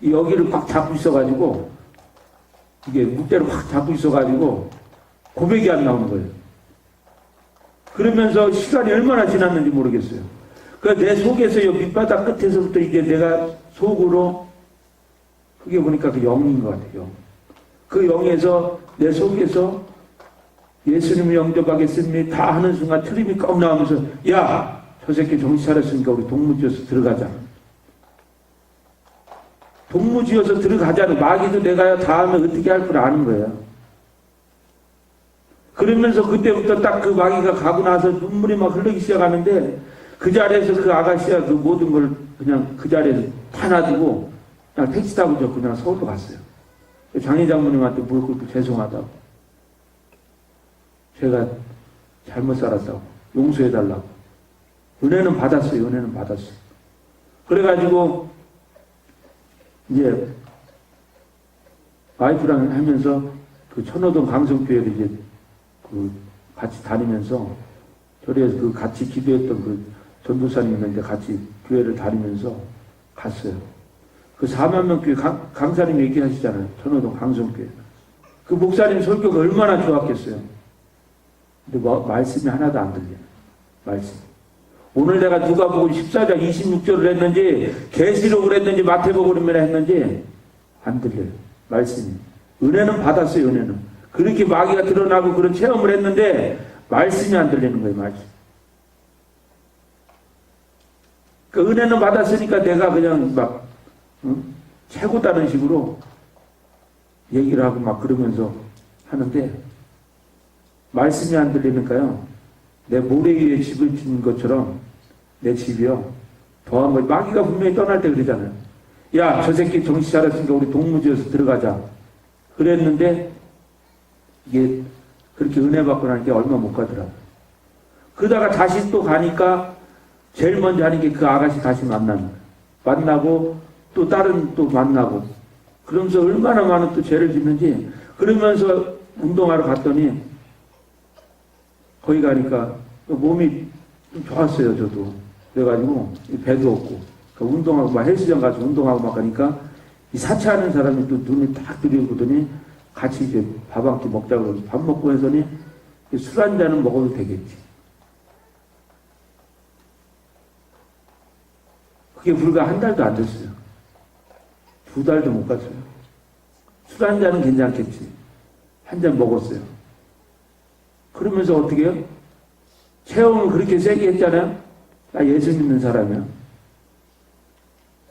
여기를 꽉 잡고 있어가지고 이게 묵대로 확 잡고 있어가지고 고백이 안 나오는 거예요. 그러면서 시간이 얼마나 지났는지 모르겠어요. 내 속에서 이 밑바닥 끝에서부터 이게 내가 속으로 그게 보니까 그 영인 것 같아요. 그 영에서 내 속에서 예수님을 영접하겠습니다 다 하는 순간 트림이 ကော 나오면서 야! 저 새끼 정신 차렸으니까 우리 동무지어서 들어가자. 동무지어서 들어가자는 마귀도 내가 다음에 어떻게 할 줄 아는 거예요. 그러면서 그때부터 딱 그 마귀가 가고 나서 눈물이 막 흘러기 시작하는데 그 자리에서 그 아가씨가 그 모든 걸 그냥 그 자리에서 다 놔두고 그냥 택시 타고 저 그냥 서울로 갔어요. 장희 장모님한테 무릎 꿇고 죄송하다고. 제가 잘못 살았다고. 용서해달라고. 은혜는 받았어요. 은혜는 받았어요. 그래가지고 이제 와이프랑 하면서 그 천호동 강성교회를 이제 그 같이 다니면서 저리에서 그 같이 기도했던 그 전도사님 있는데 같이 교회를 다니면서 갔어요. 그 4만 명 교회 강사님 얘기하시잖아요. 천호동 강성교회. 그 목사님 설교가 얼마나 좋았겠어요. 근데 뭐 말씀이 하나도 안 들려요. 말씀. 오늘 내가 누가복음 14장 26절을 했는지 계시록을 했는지 마태복음을 했는지 안 들려요. 말씀이. 은혜는 받았어요. 은혜는. 그렇게 마귀가 드러나고 그런 체험을 했는데 말씀이 안 들리는 거예요. 말씀. 그 은혜는 받았으니까 내가 그냥 막 최고다는 식으로 얘기를 하고 막 그러면서 하는데 말씀이 안 들리니까요. 내 모래 위에 집을 짓는 것처럼 내 집이요. 더한 걸 마귀가 분명히 떠날 때 그러잖아요. 야, 저 새끼 정신 차렸으니까 우리 동무지어서 들어가자. 그랬는데 이게 그렇게 은혜 받고 나니까 얼마 못 가더라고요. 그러다가 다시 또 가니까 제일 먼저 하는 게 그 아가씨 다시 만나는 거예요. 만나고 또 다른 또 만나고 그러면서 얼마나 많은 또 죄를 짓는지 그러면서 운동하러 갔더니 거기 가니까 몸이 좀 좋았어요. 저도. 그래가지고 배도 없고 그러니까 운동하고 막 헬스장 가서 운동하고 막 가니까 이 사치하는 사람이 또 눈이 딱 들여보더니 같이 이제 밥 한 끼 먹자고 그러면서 밥 먹고 해서니 술 한 잔은 먹어도 되겠지. 그게 불과 한 달도 안 됐어요. 2달도 못 갔어요. 술 한 잔은 괜찮겠지. 한 잔 먹었어요. 그러면서 어떻게 해요? 체험을 그렇게 세게 했잖아요. 나 예수 믿는 사람이야.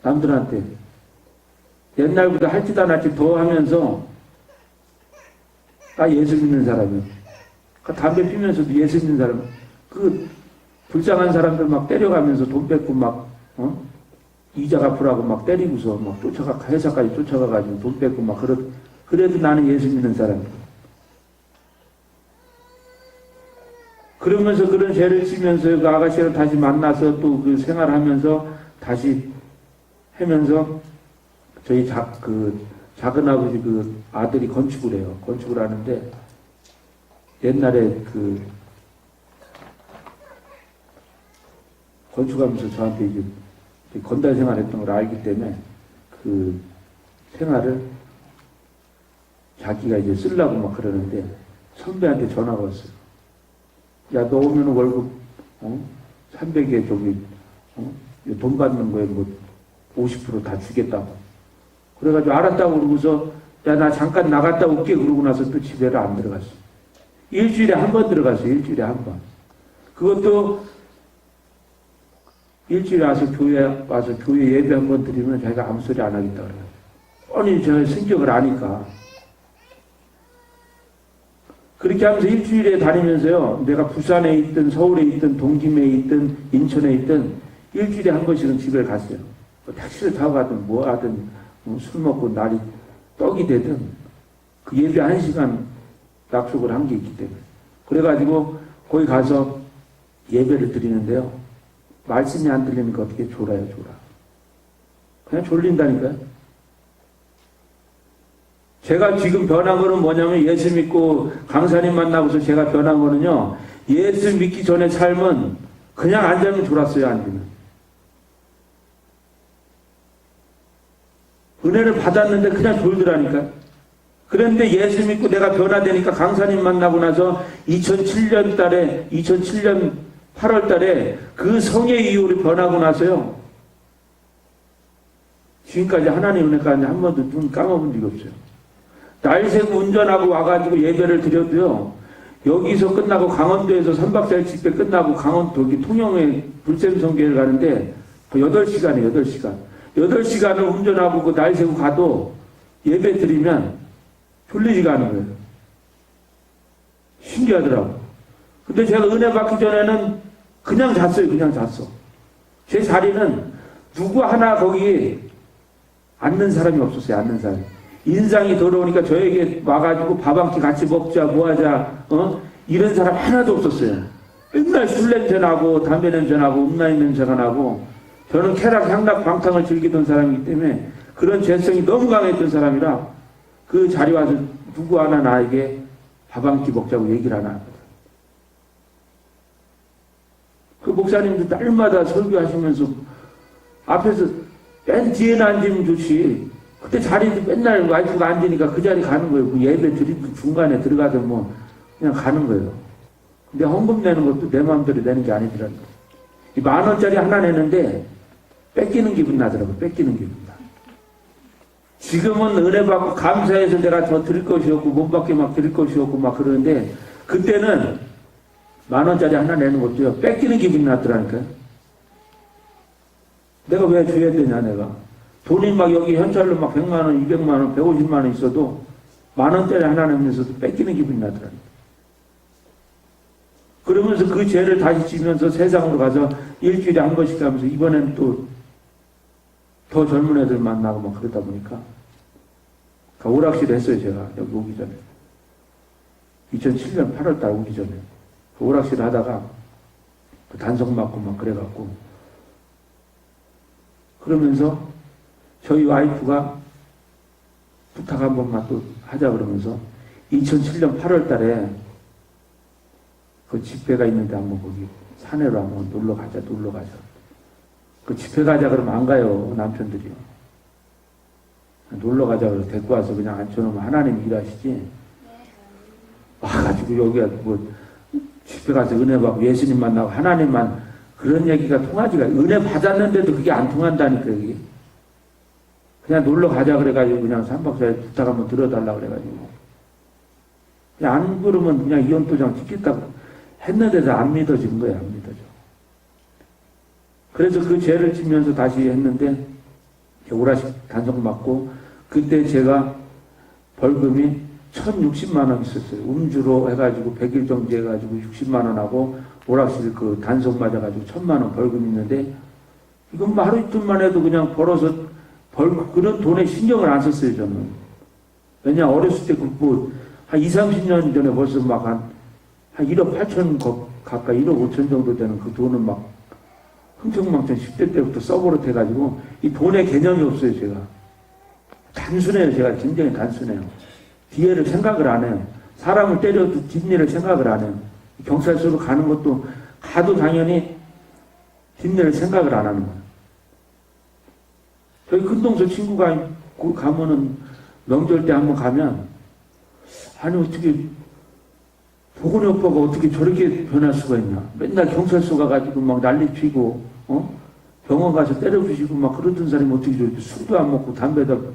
남들한테 옛날보다 할지도 안 할지 더 하면서 나 예수 믿는 사람이야. 담배 피면서도 예수 믿는 사람. 그 불쌍한 사람들 막 때려가면서 돈 뺏고 막 이자 갚으라고 막 때리고서 막 회사까지 쫓아가가지고 돈 뺏고 막 그래도 나는 예수 믿는 사람이야. 그러면서 그런 죄를 지면서 그 아가씨를 다시 만나서 또 그 생활하면서 다시 하면서 저희 작은 아버지 그 아들이 건축을 해요. 건축을 하는데 옛날에 그 건축하면서 저한테 이제 건달 생활했던 걸 알기 때문에 그 생활을 자기가 이제 쓰려고 막 그러는데 선배한테 전화가 왔어요. 야, 너 오면 월급 300에 저기 돈 받는 거에 뭐 50% 다 주겠다고. 그래가지고 알았다고 그러고서 야, 나 잠깐 나갔다 올게 그러고 나서 또 집에를 안 들어갔어. 일주일에 한 번 들어갔어. 일주일에 한 번. 그것도 일주일에 와서 교회 예배 한 번 드리면 자기가 아무 소리 안 하겠다 그래요. 아니 저 성격을 아니까. 그렇게 하면서 일주일에 다니면서요. 내가 부산에 있든 서울에 있든 동김에 있든 인천에 있든 일주일에 한 번씩은 집에 갔어요. 뭐 택시를 타고 가든 뭐 하든 술 먹고 날이 떡이 되든 그 예배 1시간 약속을 한 게 있기 때문에. 그래가지고 거기 가서 예배를 드리는데요. 말씀이 안 들리니까 어떻게 졸아요, 졸아. 그냥 졸린다니까요. 제가 지금 변한 거는 뭐냐면 예수 믿고 강사님 만나고서 제가 변한 거는요. 예수 믿기 전에 삶은 그냥 앉으면 졸았어요, 앉으면. 은혜를 받았는데 그냥 졸더라니까. 그런데 예수 믿고 내가 변화되니까 강사님 만나고 나서 2007년 8월 달에 그 성의 이후로 변하고 나서요. 지금까지 하나님 은혜까지 한 번도 눈 감아본 적이 없어요. 날 새고 운전하고 와가지고 예배를 드려도요. 여기서 끝나고 강원도에서 3박 4일 집회 끝나고 강원도 여기 통영에 불샘성교회를 가는데 8시간이에요. 8시간. 8시간을 운전하고 그 날 새고 가도 예배 드리면 졸리지가 않은 거예요. 신기하더라고. 근데 제가 은혜 받기 전에는 그냥 잤어요. 그냥 잤어. 제 자리는 누구 하나 거기 앉는 사람이 없었어요. 앉는 사람이. 인상이 더러우니까 저에게 와가지고 밥 한 끼 같이 먹자, 뭐 하자, 이런 사람 하나도 없었어요. 맨날 술 냄새 나고, 담배 냄새 나고, 음란인 냄새가 나고, 저는 쾌락, 향락, 방탕을 즐기던 사람이기 때문에 그런 죄성이 너무 강했던 사람이라 그 자리 와서 누구 하나 나에게 밥 한 끼 먹자고 얘기를 하나 하거든. 그 목사님도 날마다 설교하시면서 앞에서 맨 뒤에 앉으면 좋지. 그때 자리도 맨날 와이프가 앉으니까 그 자리 가는 거예요. 그 예배 드리는 중간에 들어가서 뭐 그냥 가는 거예요. 근데 헌금 내는 것도 내 마음대로 내는 게 아니더라고요. 이 10,000원짜리 하나 내는데 뺏기는 기분 나더라고요. 뺏기는 기분 나. 지금은 은혜 받고 감사해서 내가 더 드릴 것이었고 몸밖에 막 드릴 것이었고 막 그러는데 그때는 10,000원짜리 하나 내는 것도요. 뺏기는 기분이 났더라니까요. 내가 왜 줘야 되냐 내가. 돈이 막 여기 현찰로 막 100만원, 200만원, 150만원 있어도 10,000원짜리 하나 내면서도 뺏기는 기분이 나더라니까. 그러면서 그 죄를 다시 지면서 세상으로 가서 일주일에 한 번씩 가면서 이번엔 또 더 젊은 애들 만나고 막 그러다 보니까 오락실 했어요 제가 여기 오기 전에 2007년 8월달 오기 전에 그 오락실 하다가 그 단속 맞고 막 그래갖고 그러면서 저희 와이프가 부탁 한 번만 또 하자 그러면서 2007년 8월달에 그 집회가 있는데 한번 거기 산에로 한번 놀러 가자. 그 집회 가자 그러면 안 가요 남편들이요. 놀러 가자 그래서 데리고 와서 그냥 앉혀놓으면 하나님 일하시지. 와가지고 여기가 뭐 집회 가서 은혜 받고 예수님 만나고 하나님만 그런 얘기가 통하지가. 은혜 받았는데도 그게 안 통한다니까 이게. 그냥 놀러 가자 그래가지고 그냥 3박 4일 부탁 한번 들어달라 그래가지고 그냥 안 그러면 그냥 이혼도장 찍겠다고 했는데도 안 믿어진 거야. 안 믿어져. 그래서 그 죄를 지면서 다시 했는데 오라씩 단속 맞고 그때 제가 벌금이 1,060만 원 있었어요. 음주로 해가지고 100일 정지 해가지고 60만 원하고 오락실 그 단속 맞아가지고 1,000만 원 벌금 있는데 이건 뭐 하루 이틀만 해도 그냥 벌어서 그런 돈에 신경을 안 썼어요, 저는. 왜냐, 어렸을 때 한 20, 30년 전에 벌써 막 한 1억 8천 가까이 1억 5천 정도 되는 그 돈을 막 흥청망청 10대 때부터 써버릇해가지고 이 돈의 개념이 없어요, 제가. 단순해요, 제가 굉장히 단순해요. 뒤에를 생각을 안 해요. 사람을 때려도 뒷일을 생각을 안 해요. 경찰서로 가는 것도 가도 당연히 뒷일을 생각을 안 하는 거예요. 저희 큰동서 친구가 가면은 명절 때 한번 가면 아니 어떻게 보건이 오빠가 어떻게 저렇게 변할 수가 있냐. 맨날 경찰서 가가지고 막 난리 피고 병원 가서 때려부시고 막 그러던 사람이 어떻게 저렇게 술도 안 먹고 담배도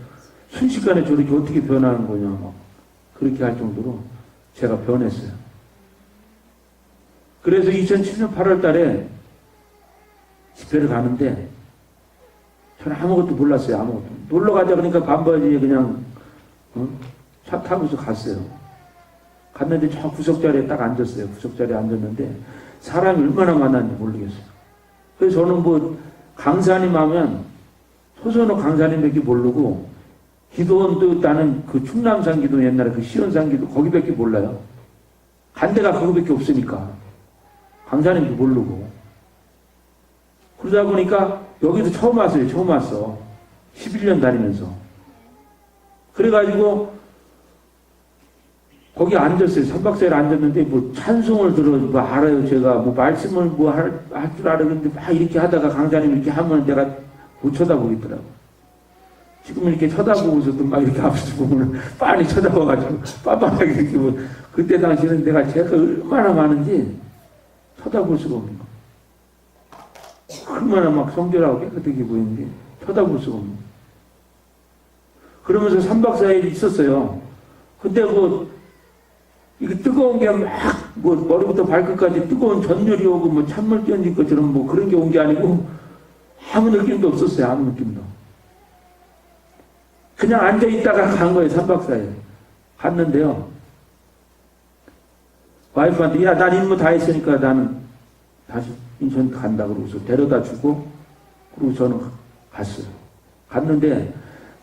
순식간에 저렇게 어떻게 변하는 거냐 막 그렇게 할 정도로 제가 변했어요. 그래서 2007년 8월 달에 집회를 가는데 저는 아무것도 몰랐어요. 아무것도. 놀러 가자 그러니까 반바지에 그냥 차 타고서 갔어요. 갔는데 저 구석자리에 딱 앉았어요. 구석자리에 앉았는데 사람이 얼마나 많았는지 모르겠어요. 그래서 저는 뭐 강사님 하면 소선호 강사님밖에 모르고 기도원도 나는 그 충남산 기도 옛날에 그 시원산 기도 거기밖에 몰라요. 간 데가 그거밖에 없으니까 강사님도 모르고 그러다 보니까 여기도 처음 왔어요. 처음 왔어. 11년 다니면서. 그래가지고 거기 앉았어요. 3박 4일 앉았는데 뭐 찬송을 들어 뭐 알아요. 제가 뭐 말씀을 뭐 할 줄 알았는데 막 이렇게 하다가 강사님 이렇게 하면 내가 못 쳐다보겠더라고. 지금 이렇게 쳐다보고서도 막 이렇게 앞에서 보면 빤히 쳐다봐가지고 빤빤하게 이렇게 뭐 그때 당시에는 내가 제가 얼마나 많은지 쳐다볼 수가 없는 거. 얼마나 막 성결하고 깨끗하게 보이는데 쳐다볼 수가 없는 거. 그러면서 3박 4일 있었어요. 근데 뭐 이게 뜨거운 게 막 뭐 머리부터 발끝까지 뜨거운 전율이 오고 뭐 찬물 던진 것처럼 뭐 그런 게 온 게 아니고 아무 느낌도 없었어요. 아무 느낌도. 그냥 앉아있다가 간 거예요. 3박 4일. 갔는데요. 와이프한테 야, 난 임무 다 했으니까 나는 다시 인천 간다 그러고서 데려다 주고 그리고 저는 갔어요. 갔는데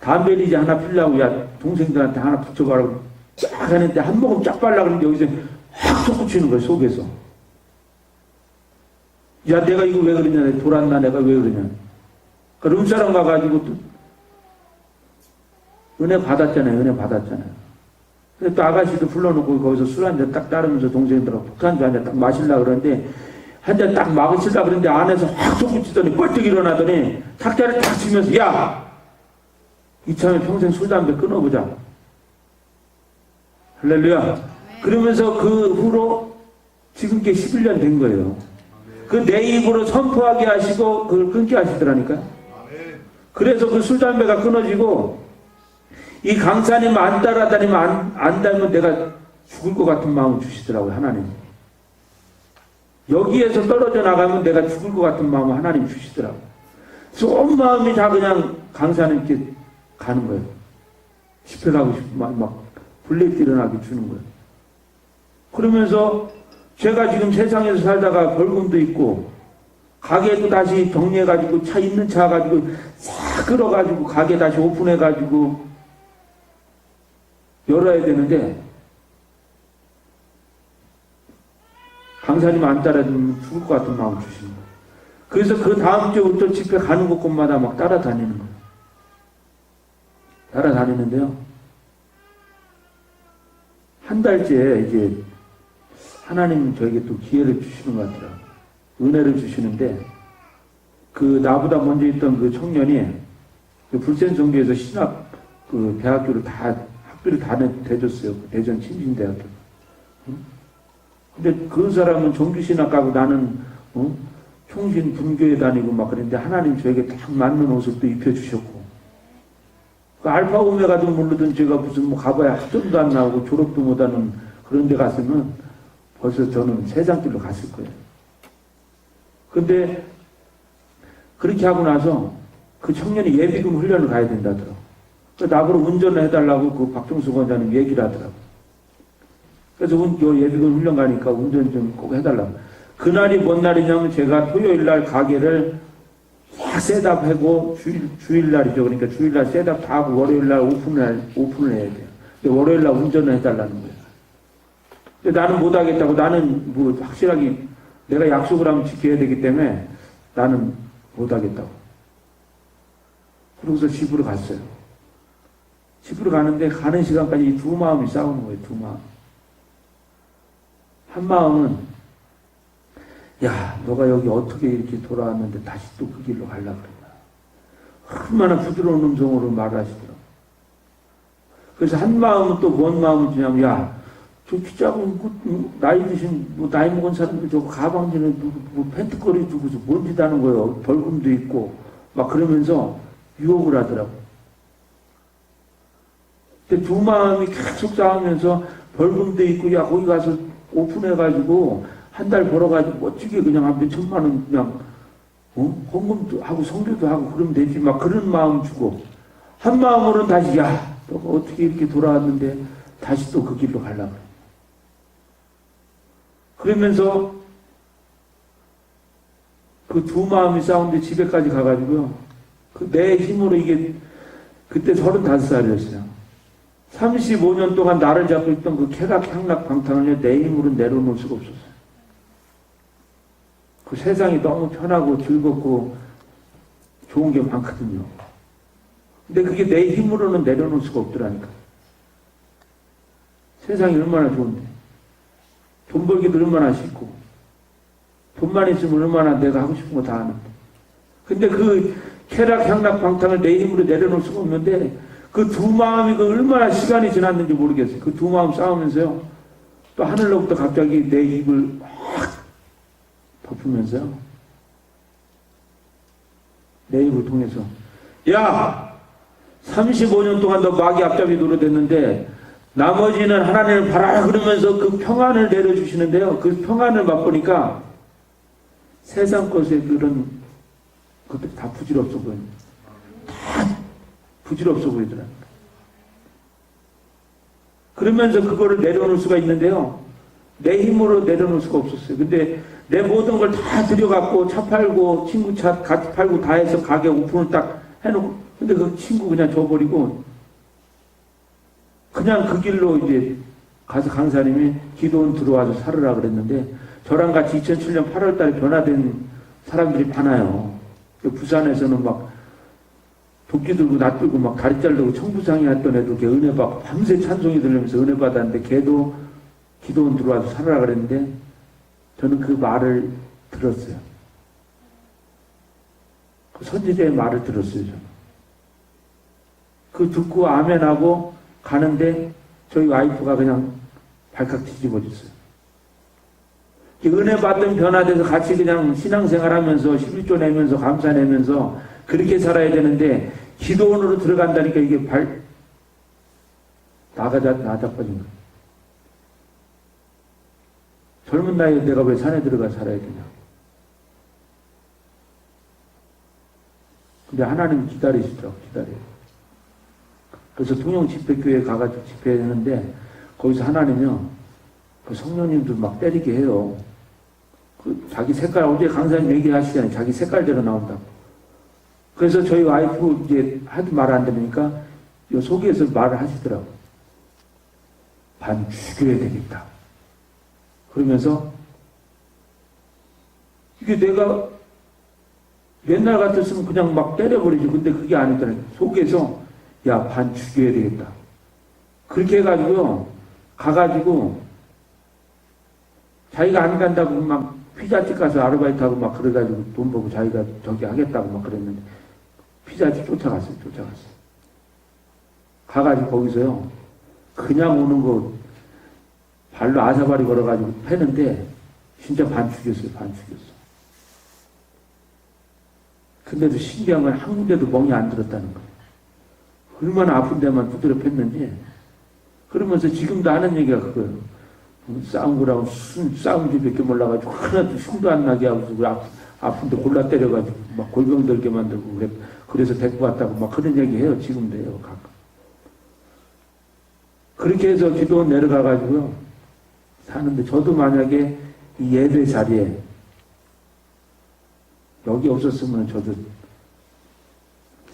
담배리지 하나 피려고 야 동생들한테 하나 붙여가라고 쫙 하는데 한 모금 쫙 빨라 그러는데 여기서 확 솟구치는 거예요. 속에서. 야 내가 이거 왜 그러냐. 돌았나 내가 왜 그러냐. 그 룸사람 가가지고 또 은혜 받았잖아요. 은혜 받았잖아요. 근데 또 아가씨도 불러놓고 거기서 술 한 잔 딱 따르면서 동생들하고 폭탄주 한 잔 딱 마시려고 그러는데 한 잔 딱 마시려고 그러는데 안에서 확 솟구치더니 뻘떡 일어나더니 탁자를 탁 치면서 야! 이참에 평생 술 담배 끊어보자. 할렐루야. 그러면서 그 후로 지금 게 11년 된 거예요. 그 내 입으로 선포하게 하시고 그걸 끊게 하시더라니까요. 그래서 그 술 담배가 끊어지고 이 강사님 안 따라다니면 안 닮으면 내가 죽을 것 같은 마음을 주시더라고요. 하나님. 여기에서 떨어져 나가면 내가 죽을 것 같은 마음을 하나님 주시더라고요. 그래서 온 마음이 다 그냥 강사님께 가는 거예요. 집회 가고 싶으면 막 블랙 일어나게 주는 거예요. 그러면서 제가 지금 세상에서 살다가 벌금도 있고 가게도 다시 정리해가지고 차 있는 차 가지고 싹 끌어가지고 가게 다시 오픈해가지고 열어야 되는데 강사님 안 따라주면 죽을 것 같은 마음 주시는 거예요. 그래서 그 다음 주부터 집회 가는 곳마다 막 따라다니는 거예요. 따라다니는데요. 한 달째 이제 하나님 저에게 또 기회를 주시는 것 같더라고요. 은혜를 주시는데 그 나보다 먼저 있던 그 청년이 그 불센성교에서 신학 그 대학교를 다 학비를 다 대줬어요. 그 대전 친진대학교. 근데 그 사람은 종교신학 가고 나는 총신 분교에 다니고 막 그랬는데 하나님 저에게 딱 맞는 옷을 또 입혀주셨고 그 알파 오메가도 모르던 제가 무슨 뭐 가봐야 학점도 안 나오고 졸업도 못하는 그런 데 갔으면 벌써 저는 세상길로 갔을 거예요. 근데 그렇게 하고 나서 그 청년이 예비군 훈련을 가야 된다더라고. 나보고 운전을 해달라고 그 박종수 원장님 얘기를 하더라고. 그래서 예비군 훈련 가니까 운전 좀 꼭 해달라고. 그날이 뭔 날이냐면 제가 토요일날 가게를 다 셋업하고 주일날이죠. 그러니까 주일날 셋업 다 하고 월요일날 오픈을 해야 돼요. 근데 월요일날 운전을 해달라는 거예요. 근데 나는 못하겠다고. 나는 뭐 확실하게 내가 약속을 하면 지켜야 되기 때문에 나는 못하겠다고. 그러고서 집으로 갔어요. 집으로 가는데 가는 시간까지 두 마음이 싸우는 거예요. 두 마음. 한 마음은 야, 너가 여기 어떻게 이렇게 돌아왔는데 다시 또 그 길로 가려고 그러냐. 얼마나 부드러운 음성으로 말을 하시더라고. 그래서 한 마음은 또 뭔 마음을 주냐면, 야, 저 키 작은, 나이 드신, 나이 먹은 사람들 저거 가방지는 팬트거리 두고서 뭔 짓 하는 거예요. 벌금도 있고, 막 그러면서 유혹을 하더라고. 근데 두 마음이 계속 싸우면서 벌금도 있고, 야, 거기 가서 오픈해가지고, 한 달 벌어가지고 멋지게 그냥 한 몇천만 원 그냥 헌금도 하고 성교도 하고 그러면 되지. 막 그런 마음 주고 한 마음으로는 다시 야 너가 어떻게 이렇게 돌아왔는데 다시 또 그 길로 가려고 그래. 그러면서 그 두 마음이 싸우는데 집에까지 가가지고요. 그 내 힘으로 이게 그때 35살이었어요. 35년 동안 나를 잡고 있던 그 쾌락 향락 방탕을 내 힘으로 내려놓을 수가 없었어요. 그 세상이 너무 편하고 즐겁고 좋은 게 많거든요. 근데 그게 내 힘으로는 내려놓을 수가 없더라니까. 세상이 얼마나 좋은데. 돈 벌기도 얼마나 쉽고. 돈만 있으면 얼마나 내가 하고 싶은 거 다 하는데. 근데 그 쾌락, 향락, 방탕을 내 힘으로 내려놓을 수가 없는데 그 두 마음이 그 얼마나 시간이 지났는지 모르겠어요. 그 두 마음 싸우면서요. 또 하늘로부터 갑자기 내 입을 덮으면서요. 내 입을 통해서 야! 35년 동안 너 마귀 앞잡이 노릇했는데 나머지는 하나님을 바라라 그러면서 그 평안을 내려주시는데요. 그 평안을 맛보니까 세상 것에 그런 것들이 다 부질없어 보입니다. 다 부질없어 보이더라고요. 그러면서 그거를 내려놓을 수가 있는데요. 내 힘으로 내려놓을 수가 없었어요. 근데 내 모든 걸 다 들여갖고 차 팔고 친구 차 같이 팔고 다 해서 가게 오픈을 딱 해놓고 근데 그 친구 그냥 줘버리고 그냥 그 길로 이제 가서 강사님이 기도원 들어와서 살으라 그랬는데 저랑 같이 2007년 8월 달에 변화된 사람들이 많아요. 부산에서는 막 도끼 들고 놔들고 막 다리 자르고 청부상이 했던 애도 이렇게 은혜 받고 밤새 찬송이 들으면서 은혜 받았는데 걔도 기도원 들어와서 살아라 그랬는데 저는 그 말을 들었어요. 그 선지자의 말을 들었어요. 저는. 그 듣고 아멘하고 가는데 저희 와이프가 그냥 발칵 뒤집어졌어요. 은혜 받던 변화돼서 같이 그냥 신앙생활 하면서 11조 내면서 감사 내면서 그렇게 살아야 되는데 기도원으로 들어간다니까 이게 나자빠진 거예요. 젊은 나이에 내가 왜 산에 들어가 살아야 되냐. 근데 하나님 기다리시더라고, 기다려요. 그래서 통영 집회교회에 가가지고 집회했는데 거기서 하나님이요, 그 성령님들 막 때리게 해요. 그 자기 색깔, 어제 강사님 얘기하시잖아요. 자기 색깔대로 나온다고. 그래서 저희 와이프 이제 하도 말 안 들으니까 요 속에서 말을 하시더라고. 반 죽여야 되겠다. 그러면서 이게 내가 옛날 같았으면 그냥 막 때려버리죠. 근데 그게 아니더라고요. 속에서 야, 반 죽여야 되겠다. 그렇게 해가지고요. 가가지고 자기가 안 간다고 막 피자집 가서 아르바이트하고 막 그래가지고 돈 벌고 자기가 저기 하겠다고 막 그랬는데 피자집 쫓아갔어요. 가가지고 거기서요. 그냥 오는 거 발로 아사바리 걸어가지고 패는데 진짜 반 죽였어요. 근데도 신기한 건 한 군데도 멍이 안 들었다는 거예요. 얼마나 아픈 데만 두드려 팼는지. 그러면서 지금도 하는 얘기가 그거예요. 싸운 거라고 싸운 줄밖에 몰라가지고 하나도 흉도 안 나게 하고 아픈데 골라 때려가지고 막 골병 들게 만들고 그래서 데리고 왔다고 막 그런 얘기 해요. 지금도 해요. 가끔. 그렇게 해서 기도원 내려가가지고요. 사는데 저도 만약에 이 예배 자리에 여기 없었으면 저도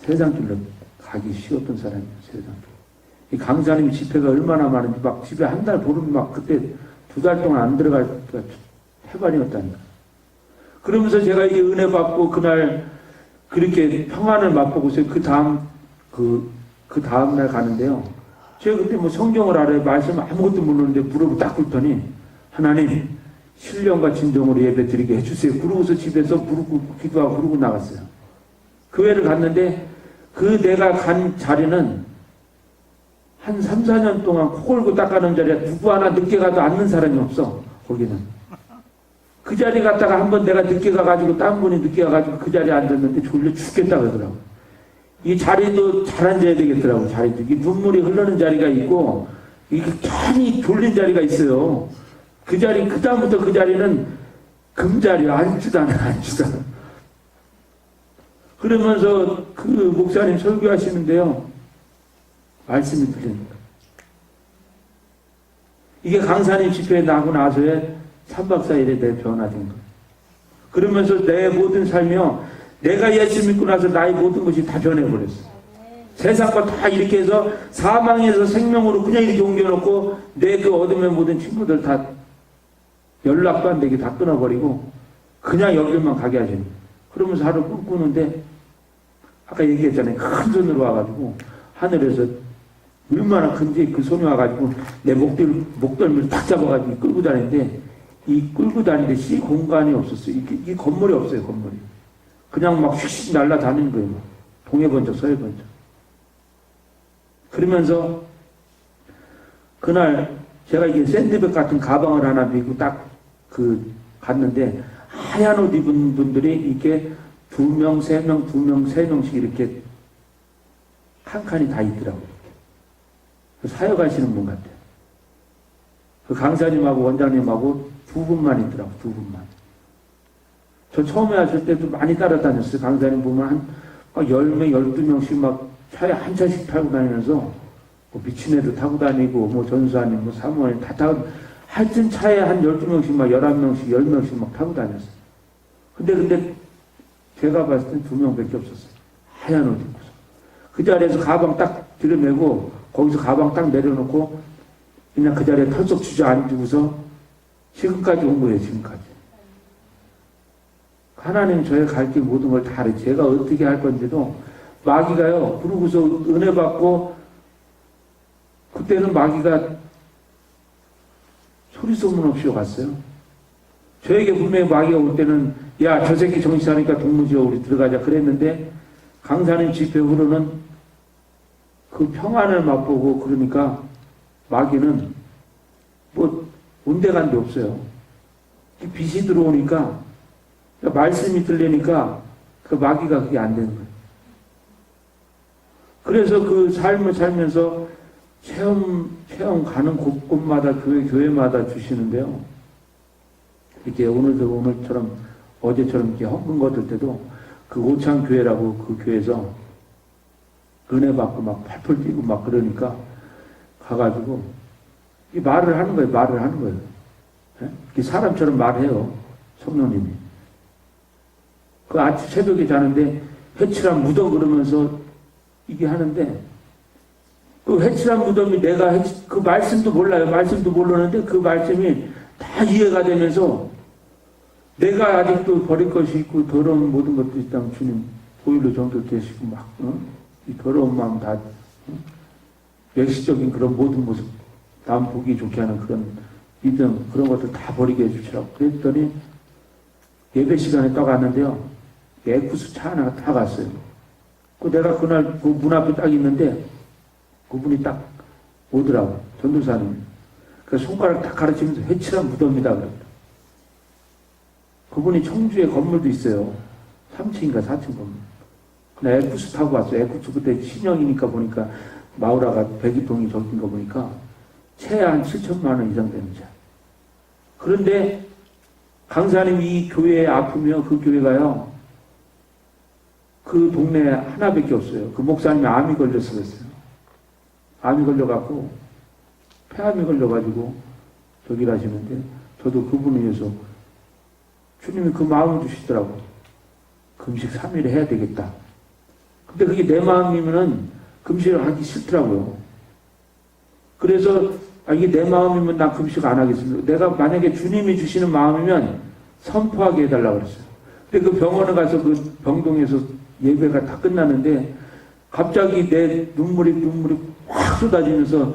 세상길로 가기 쉬웠던 사람이에요. 세상길로. 이 강사님 집회가 얼마나 많은지 막 집에 한 달 보름 막 그때 2달 동안 안 들어갈까 해반이었다니까. 그러면서 제가 이게 은혜 받고 그날 그렇게 평안을 맛보고서 그 다음날 가는데요. 제가 그때 뭐 성경을 알아요. 말씀 아무것도 모르는데 무릎을 딱 꿇더니 하나님 신령과 진정으로 예배 드리게 해주세요. 그러고서 집에서 무릎 꿇고 기도하고 그러고 나갔어요. 교회를 갔는데 그 내가 간 자리는 한 3, 4년 동안 코 골고 닦아놓은 자리야. 누구 하나 늦게 가도 앉는 사람이 없어. 거기는. 그 자리 갔다가 한번 내가 늦게 가가지고 딴 분이 늦게 가가지고 그 자리에 앉았는데 졸려 죽겠다 그러더라고. 이 자리도 잘 앉아야 되겠더라고. 자리도. 이 눈물이 흐르는 자리가 있고 이게 괜히 졸린 자리가 있어요. 그 자리, 그다음부터 그 자리는 금자리야. 앉지도 않아. 앉지도 않아. 그러면서 그 목사님 설교하시는데요. 말씀이 들립니다. 이게 강사님 집회에 나고 나서의 3박 4일에 내 변화된 거예요. 그러면서 내 모든 삶이요. 내가 예수 믿고 나서 나의 모든 것이 다 변해버렸어. 세상과 다 이렇게 해서 사망에서 생명으로 그냥 이렇게 옮겨놓고 내 그 어둠의 모든 친구들 다 연락도 안 되게 다 끊어버리고 그냥 여기만 가게 하시는 거예요. 그러면서 하루 꿈꾸는데 아까 얘기했잖아요. 큰 손으로 와가지고 하늘에서 얼마나 큰지 그 손이 와가지고 내 목덜미를 탁 잡아가지고 끌고 다니는데 이 끌고 다니는데 씨 공간이 없었어요. 이 건물이 없어요. 건물이. 그냥 막 휙휙 날아다니는 거예요. 동해 번쩍 서해 번쩍. 그러면서 그날 제가 이게 샌드백 같은 가방을 하나 메고 딱 갔는데 하얀 옷 입은 분들이 이렇게 2명, 3명, 2명, 3명씩 이렇게 칸칸이 다 있더라고요. 사역하시는 분 같아요. 그 강사님하고 원장님하고 2분만 있더라고, 2분만. 저 처음에 왔을 때도 많이 따라다녔어요. 강사님 보면 한 10명, 12명씩 막 차에 한 차씩 타고 다니면서 뭐 미친 애도 타고 다니고 뭐 전수아님, 뭐 사모님 다 타고 하여튼 차에 한 12명씩 막 11명씩, 10명씩 막 타고 다녔어요. 근데 제가 봤을 땐 2명밖에 없었어요. 하얀 옷 입고서. 그 자리에서 가방 딱 들여매고 거기서 가방 딱 내려놓고 그냥 그 자리에 털썩 주저앉고서 지금까지 온 거예요. 지금까지. 하나님 저의 갈 길 모든 걸 다 알아요. 제가 어떻게 할 건지도 마귀가요. 그러고서 은혜 받고 그때는 마귀가 소리 소문 없이 갔어요. 저에게 분명히 마귀가 올 때는 야, 저 새끼 정신 차리니까 동무지어 우리 들어가자 그랬는데 강사님 집회 후로는 그 평안을 맛보고 그러니까 마귀는 뭐 온데간데 없어요. 빛이 들어오니까 말씀이 들리니까 그 마귀가 그게 안 되는 거예요. 그래서 그 삶을 살면서 체험 가는 곳곳마다 교회마다 주시는데요. 이렇게 오늘처럼 어제처럼 이렇게 헌금 거둘 때도 그 오창교회라고 그 교회에서 은혜 받고 막 팔풀 뛰고 막 그러니까 가가지고 이 말을 하는 거예요. 예? 사람처럼 말해요. 성령님이. 그 아침 새벽에 자는데 회칠한 무덤 그러면서 이게 하는데 그 회칠한 무덤이 내가 그 말씀도 몰라요. 말씀도 모르는데 그 말씀이 다 이해가 되면서 내가 아직도 버릴 것이 있고 더러운 모든 것도 있다면 주님 보일로 정결되시고 막 이 더러운 마음 다 역시적인 그런 모든 모습 남 보기 좋게 하는 그런 믿음 그런 것들 다 버리게 해주시라고 그랬더니 예배 시간에 딱 왔는데요. 에쿠스 차 하나가 딱 왔어요. 내가 그날 그 문 앞에 딱 있는데 그분이 딱 오더라고. 전도사님. 그 손가락 딱 가르치면서 회칠한 무덤이다 그랬다. 그분이 청주에 건물도 있어요. 3층인가 4층 건물. 나 에쿠스 타고 왔어요. 에쿠스 그때 신형이니까 보니까 마우라가 배기통이 적힌 거 보니까 채 한 7천만 원 이상 되는 차. 그런데 강사님이 이 교회에 아프며 그 교회가요. 그 동네에 하나밖에 없어요. 그 목사님이 암이 걸려서 그랬어요. 암이 걸려갖고 폐암이 걸려가지고 저기를 하시는데 저도 그분을 위해서 주님이 그 마음을 주시더라고. 금식 3일 해야 되겠다. 근데 그게 내 마음이면은 금식을 하기 싫더라고요. 그래서 이게 내 마음이면 나 금식 안 하겠습니다. 내가 만약에 주님이 주시는 마음이면 선포하게 해달라고 그랬어요. 근데 그 병원에 가서 그 병동에서 예배가 다 끝났는데 갑자기 내 눈물이 확 쏟아지면서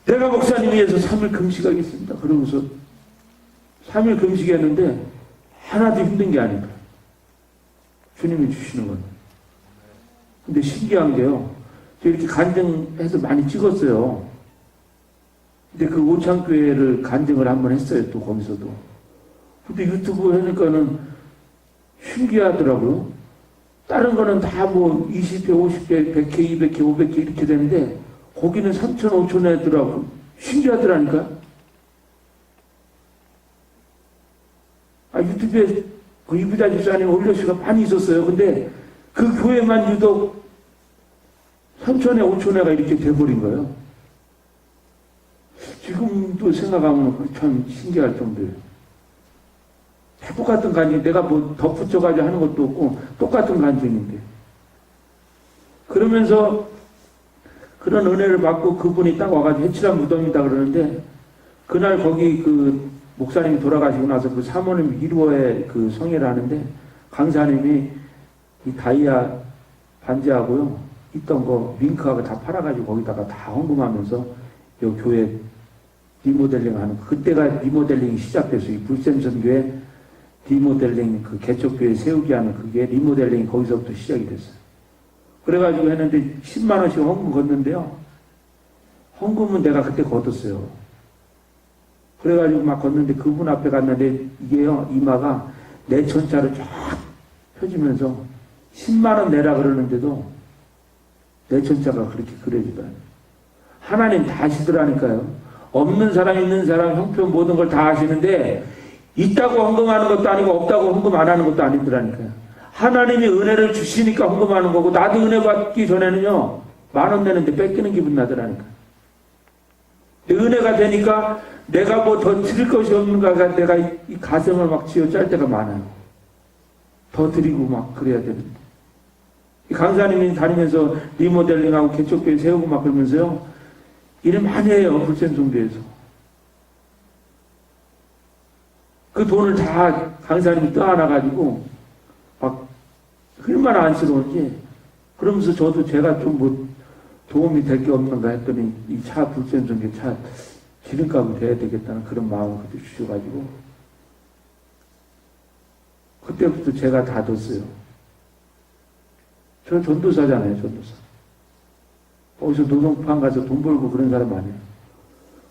내가 목사님 위해서 3일 금식하겠습니다. 그러고서 3일 금식했는데 하나도 힘든 게 아니다. 주님이 주시는 건. 근데 신기한 게요. 저 이렇게 간증해서 많이 찍었어요. 근데 그 오창교회를 간증을 한번 했어요. 또 거기서도. 근데 유튜브 하니까는 신기하더라고요. 다른 거는 다 뭐 20회, 50회, 100회, 200회, 500회 이렇게 되는데 거기는 3천, 5천 회더라고. 신기하더라니까. 유튜브에 그 이부자 집사님 올려주가 많이 있었어요. 근데 그 교회만 유독 3천 회, 5천 회가 이렇게 돼버린 거예요. 지금도 생각하면 참 신기할 정도예요. 다 똑같은 간증, 내가 뭐 덧붙여가지고 하는 것도 없고 똑같은 간증인데. 그러면서 그런 은혜를 받고 그분이 딱 와가지고 해칠한 무덤이다 그러는데 그날 거기 그 목사님이 돌아가시고 나서 그 사모님 1호에 그 성회를 하는데 강사님이 이 다이아 반지하고요 있던 거 밍크하고 다 팔아가지고 거기다가 다 헌금하면서 요 교회 리모델링 하는 그때가 리모델링이 시작됐어요. 이 불샘선 교회 리모델링 그 개척교회 세우기 하는 그게 리모델링이 거기서부터 시작이 됐어요. 그래가지고 했는데 10만 원씩 헌금 걷는데요. 헌금은 내가 그때 걷었어요. 그래가지고 막 걷는데 그분 앞에 갔는데 이게요 이마가 내천자로 쫙 펴지면서 10만 원 내라 그러는데도 내천자가 그렇게 그려지다. 하나님 다 아시더라니까요. 없는 사람 있는 사람 형편 모든 걸 다 아시는데 있다고 헌금하는 것도 아니고 없다고 헌금 안 하는 것도 아니더라니까요. 하나님이 은혜를 주시니까 헌금하는 거고 나도 은혜 받기 전에는요 10,000원 내는데 뺏기는 기분 나더라니까. 은혜가 되니까 내가 뭐 더 드릴 것이 없는가가 내가 이 가슴을 막 쥐어짤 때가 많아요. 더 드리고 막 그래야 되는데. 이 강사님이 다니면서 리모델링하고 개척교회 세우고 막 그러면서요 일을 많이 해요. 불샘송교회에서. 그 돈을 다 강사님이 떠안아가지고 막 얼마나 안쓰러운지 그러면서 저도 제가 좀 뭐 도움이 될 게 없는가 했더니 이 차 불샘송교회 차 기름값이 돼야 되겠다는 그런 마음을 그때 주셔가지고 그때부터 제가 다 뒀어요. 저 전도사잖아요. 전도사. 거기서 노동판 가서 돈 벌고 그런 사람 아니에요.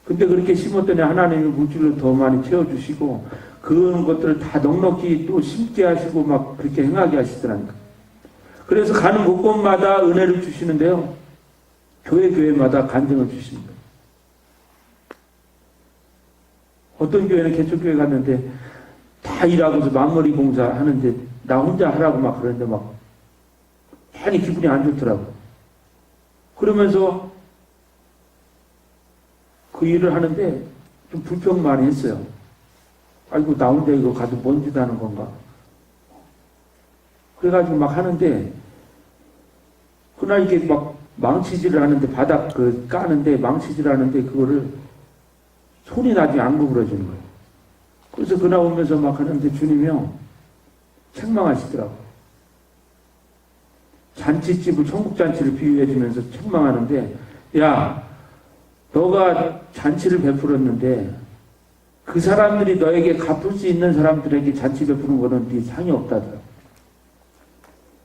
근데 그렇게 심었더니 하나님이 물질로 더 많이 채워주시고 그런 것들을 다 넉넉히 또 심게 하시고 막 그렇게 행하게 하시더라니까. 그래서 가는 곳곳마다 은혜를 주시는데요. 교회마다 간증을 주십니다. 어떤 교회는 개척교회 갔는데 다 일하고서 마무리 공사 하는데 나 혼자 하라고 막 그러는데 막 괜히 기분이 안 좋더라고. 그러면서 그 일을 하는데 좀 불평 많이 했어요. 아이고 나 혼자 이거 가도 뭔 짓 하는 건가. 그래가지고 막 하는데 그날 이게 막 망치질을 하는데 바닥 그 까는데 망치질을 하는데 그거를 손이 나중에 안 구부러지는 거예요. 그래서 그날 오면서 막 하는데 주님이요 책망하시더라고. 잔치집을 천국잔치를 비유해 주면서 책망하는데 야 너가 잔치를 베풀었는데 그 사람들이 너에게 갚을 수 있는 사람들에게 잔치 베푸는 거는 네 상이 없다더라.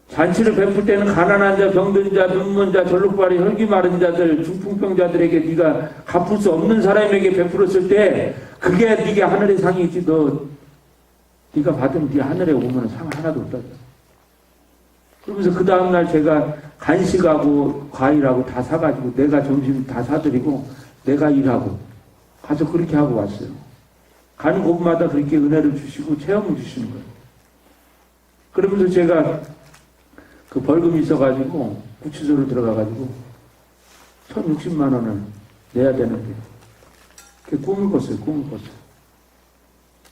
잔치를 베풀 때는 가난한 자, 병든 자, 눈먼 자, 절룩발이 혈기 마른 자들, 중풍병자들에게 네가 갚을 수 없는 사람에게 베풀었을 때 그게 네가 하늘의 상이지. 네가 받으면 네 하늘에 오면 상 하나도 없다더라. 그러면서 그 다음날 제가 간식하고 과일하고 다 사가지고 내가 점심 다 사드리고 내가 일하고 가서 그렇게 하고 왔어요. 가는 곳마다 그렇게 은혜를 주시고 체험을 주시는 거예요. 그러면서 제가 그 벌금이 있어가지고 구치소로 들어가가지고 1,060만 원을 내야 되는데 꿈을 꿨어요. 꿈을 꿨어요.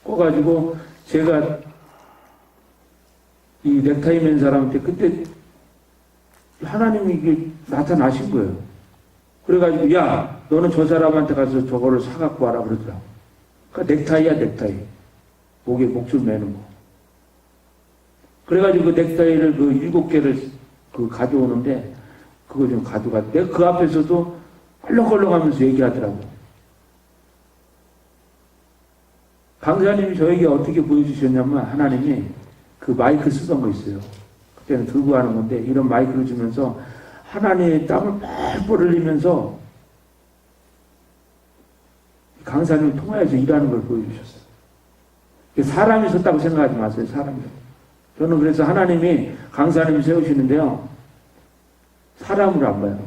꿔가지고 제가 이 넥타이 맨 사람한테 그때 하나님이 이게 나타나신 거예요. 그래가지고 야 너는 저 사람한테 가서 저거를 사갖고 와라 그러더라고. 그러니까 넥타이야 넥타이. 목에 목줄 매는 거. 그래가지고 그 넥타이를 그 7개를 그 가져오는데 그거 좀 가져가. 내가 그 앞에서도 껄렁껄렁하면서 얘기하더라고. 강사님이 저에게 어떻게 보여주셨냐면 하나님이 그 마이크 쓰던 거 있어요. 그때는 들고 하는 건데 이런 마이크를 주면서 하나님의 땀을 뻘뻘 흘리면서 강사님을 통하여서 일하는 걸 보여주셨어요. 사람이 섰다고 생각하지 마세요. 사람이. 저는 그래서 하나님이 강사님을 세우시는데요. 사람으로 안 봐요.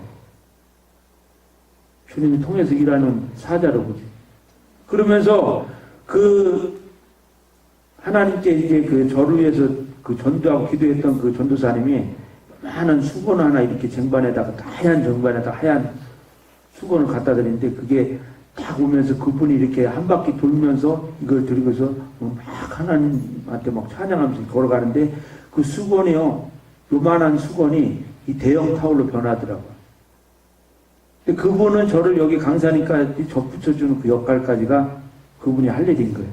주님이 통해서 일하는 사자로 보지. 그러면서 그 하나님께 이제 그 저를 위해서 그 전도하고 기도했던 그 전도사님이 많은 수건 하나 이렇게 쟁반에다가 하얀 쟁반에다 하얀 수건을 갖다 드리는데 그게 딱 오면서 그분이 이렇게 한 바퀴 돌면서 이걸 들고서 막 하나님한테 막 찬양하면서 걸어가는데 그 수건이요 요만한 수건이 이 대형 타올로 변하더라고요. 근데 그분은 저를 여기 강사니까 접붙여주는 그 역할까지가 그분이 할 일인 거예요.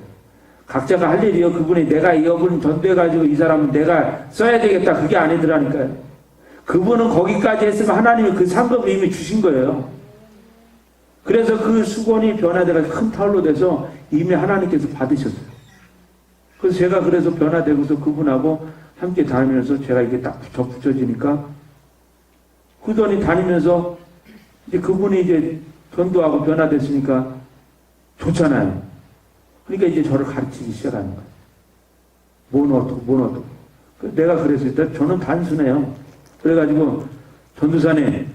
각자가 할 일이요. 그분이 내가 이분 전도해가지고 이 사람은 내가 써야 되겠다. 그게 아니더라니까요. 그분은 거기까지 했으면 하나님이 그 상급을 이미 주신 거예요. 그래서 그 수건이 변화돼서 큰 타올로 돼서 이미 하나님께서 받으셨어요. 그래서 제가 그래서 변화되고서 그분하고 함께 다니면서 제가 이게 딱 붙여지니까 그분이 다니면서 이제 그분이 이제 전도하고 변화됐으니까 좋잖아요. 그러니까 이제 저를 가르치기 시작하는 거예요. 뭔 어떻고. 내가 그래서 일단 저는 단순해요. 그래가지고 전도사님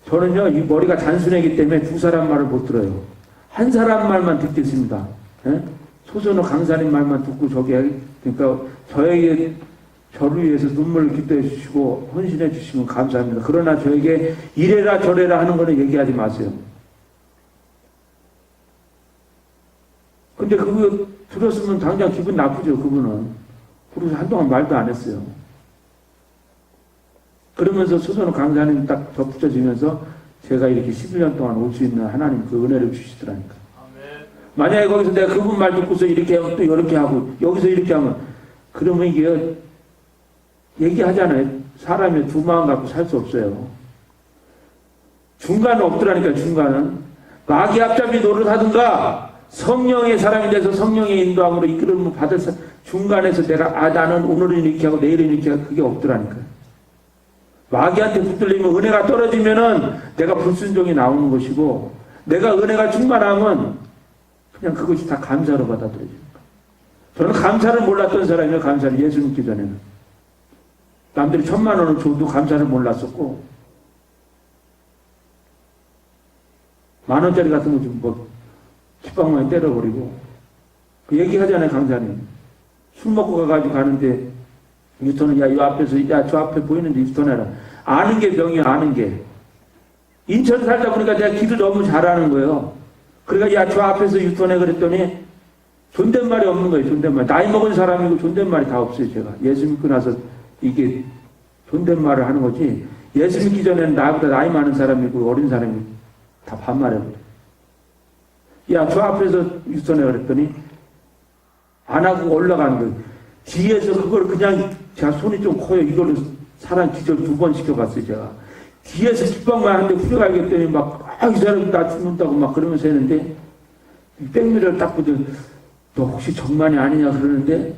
저는요 이 머리가 단순하기 때문에 두 사람 말을 못 들어요. 한 사람 말만 듣겠습니다. 예? 소선호 강사님 말만 듣고 그러니까 저에게 저를 위해서 눈물을 기도해 주시고 헌신해 주시면 감사합니다. 그러나 저에게 이래라 저래라 하는 거는 얘기하지 마세요. 근데 그거 들었으면 당장 기분 나쁘죠, 그분은. 그래서 한동안 말도 안 했어요. 그러면서 소선호 강사님 딱 덧붙여지면서 제가 이렇게 11년 동안 올 수 있는 하나님 그 은혜를 주시더라니까. 만약에 거기서 내가 그분 말 듣고서 이렇게 하고 또 이렇게 하고 여기서 이렇게 하면 그러면 이게 얘기하잖아요. 사람이 두 마음 갖고 살 수 없어요. 중간은 없더라니까. 중간은 마귀 앞잡이 노릇하든가 성령의 사람이 돼서 성령의 인도함으로 이끌음을 받아서 중간에서 내가 나는 오늘은 이렇게 하고 내일은 이렇게 하고 그게 없더라니까요. 마귀한테 붙들리면 은혜가 떨어지면은 내가 불순종이 나오는 것이고 내가 은혜가 충만하면 그냥 그것이 다 감사로 받아들여집니다. 저는 감사를 몰랐던 사람이에요. 감사를 예수 믿기 전에는. 남들이 1000만 원을 줘도 감사를 몰랐었고 10,000원짜리 같은 거 좀 뭐 kit방망이 때려버리고 그 얘기하잖아요. 강사님. 술 먹고 가가지고 가는데 유턴은 야 저 앞에 보이는데 유턴해라. 아는 게 병이야. 아는 게. 인천 살다 보니까 내가 길을 너무 잘하는 거예요. 그러니까 야 저 앞에서 유턴해 그랬더니 존댓말이 없는 거예요. 존댓말. 나이 먹은 사람이고 존댓말이 다 없어요. 제가 예수 믿고 나서 이게 존댓말을 하는 거지. 예수 믿기 전에는 나보다 나이 많은 사람이고 어린 사람이 다 반말해버려. 야 저 앞에서 유턴해 그랬더니 안 하고 올라가는 거예요. 뒤에서 그걸 그냥 제가 손이 좀 커요. 이걸로 사람 기절 2번 시켜봤어요. 제가 뒤에서 깃방만 하는데 후려가겠더니 막 이 사람이 나 죽는다고 막 그러면서 했는데 백미를 딱 보더니 너 혹시 정만이 아니냐 그러는데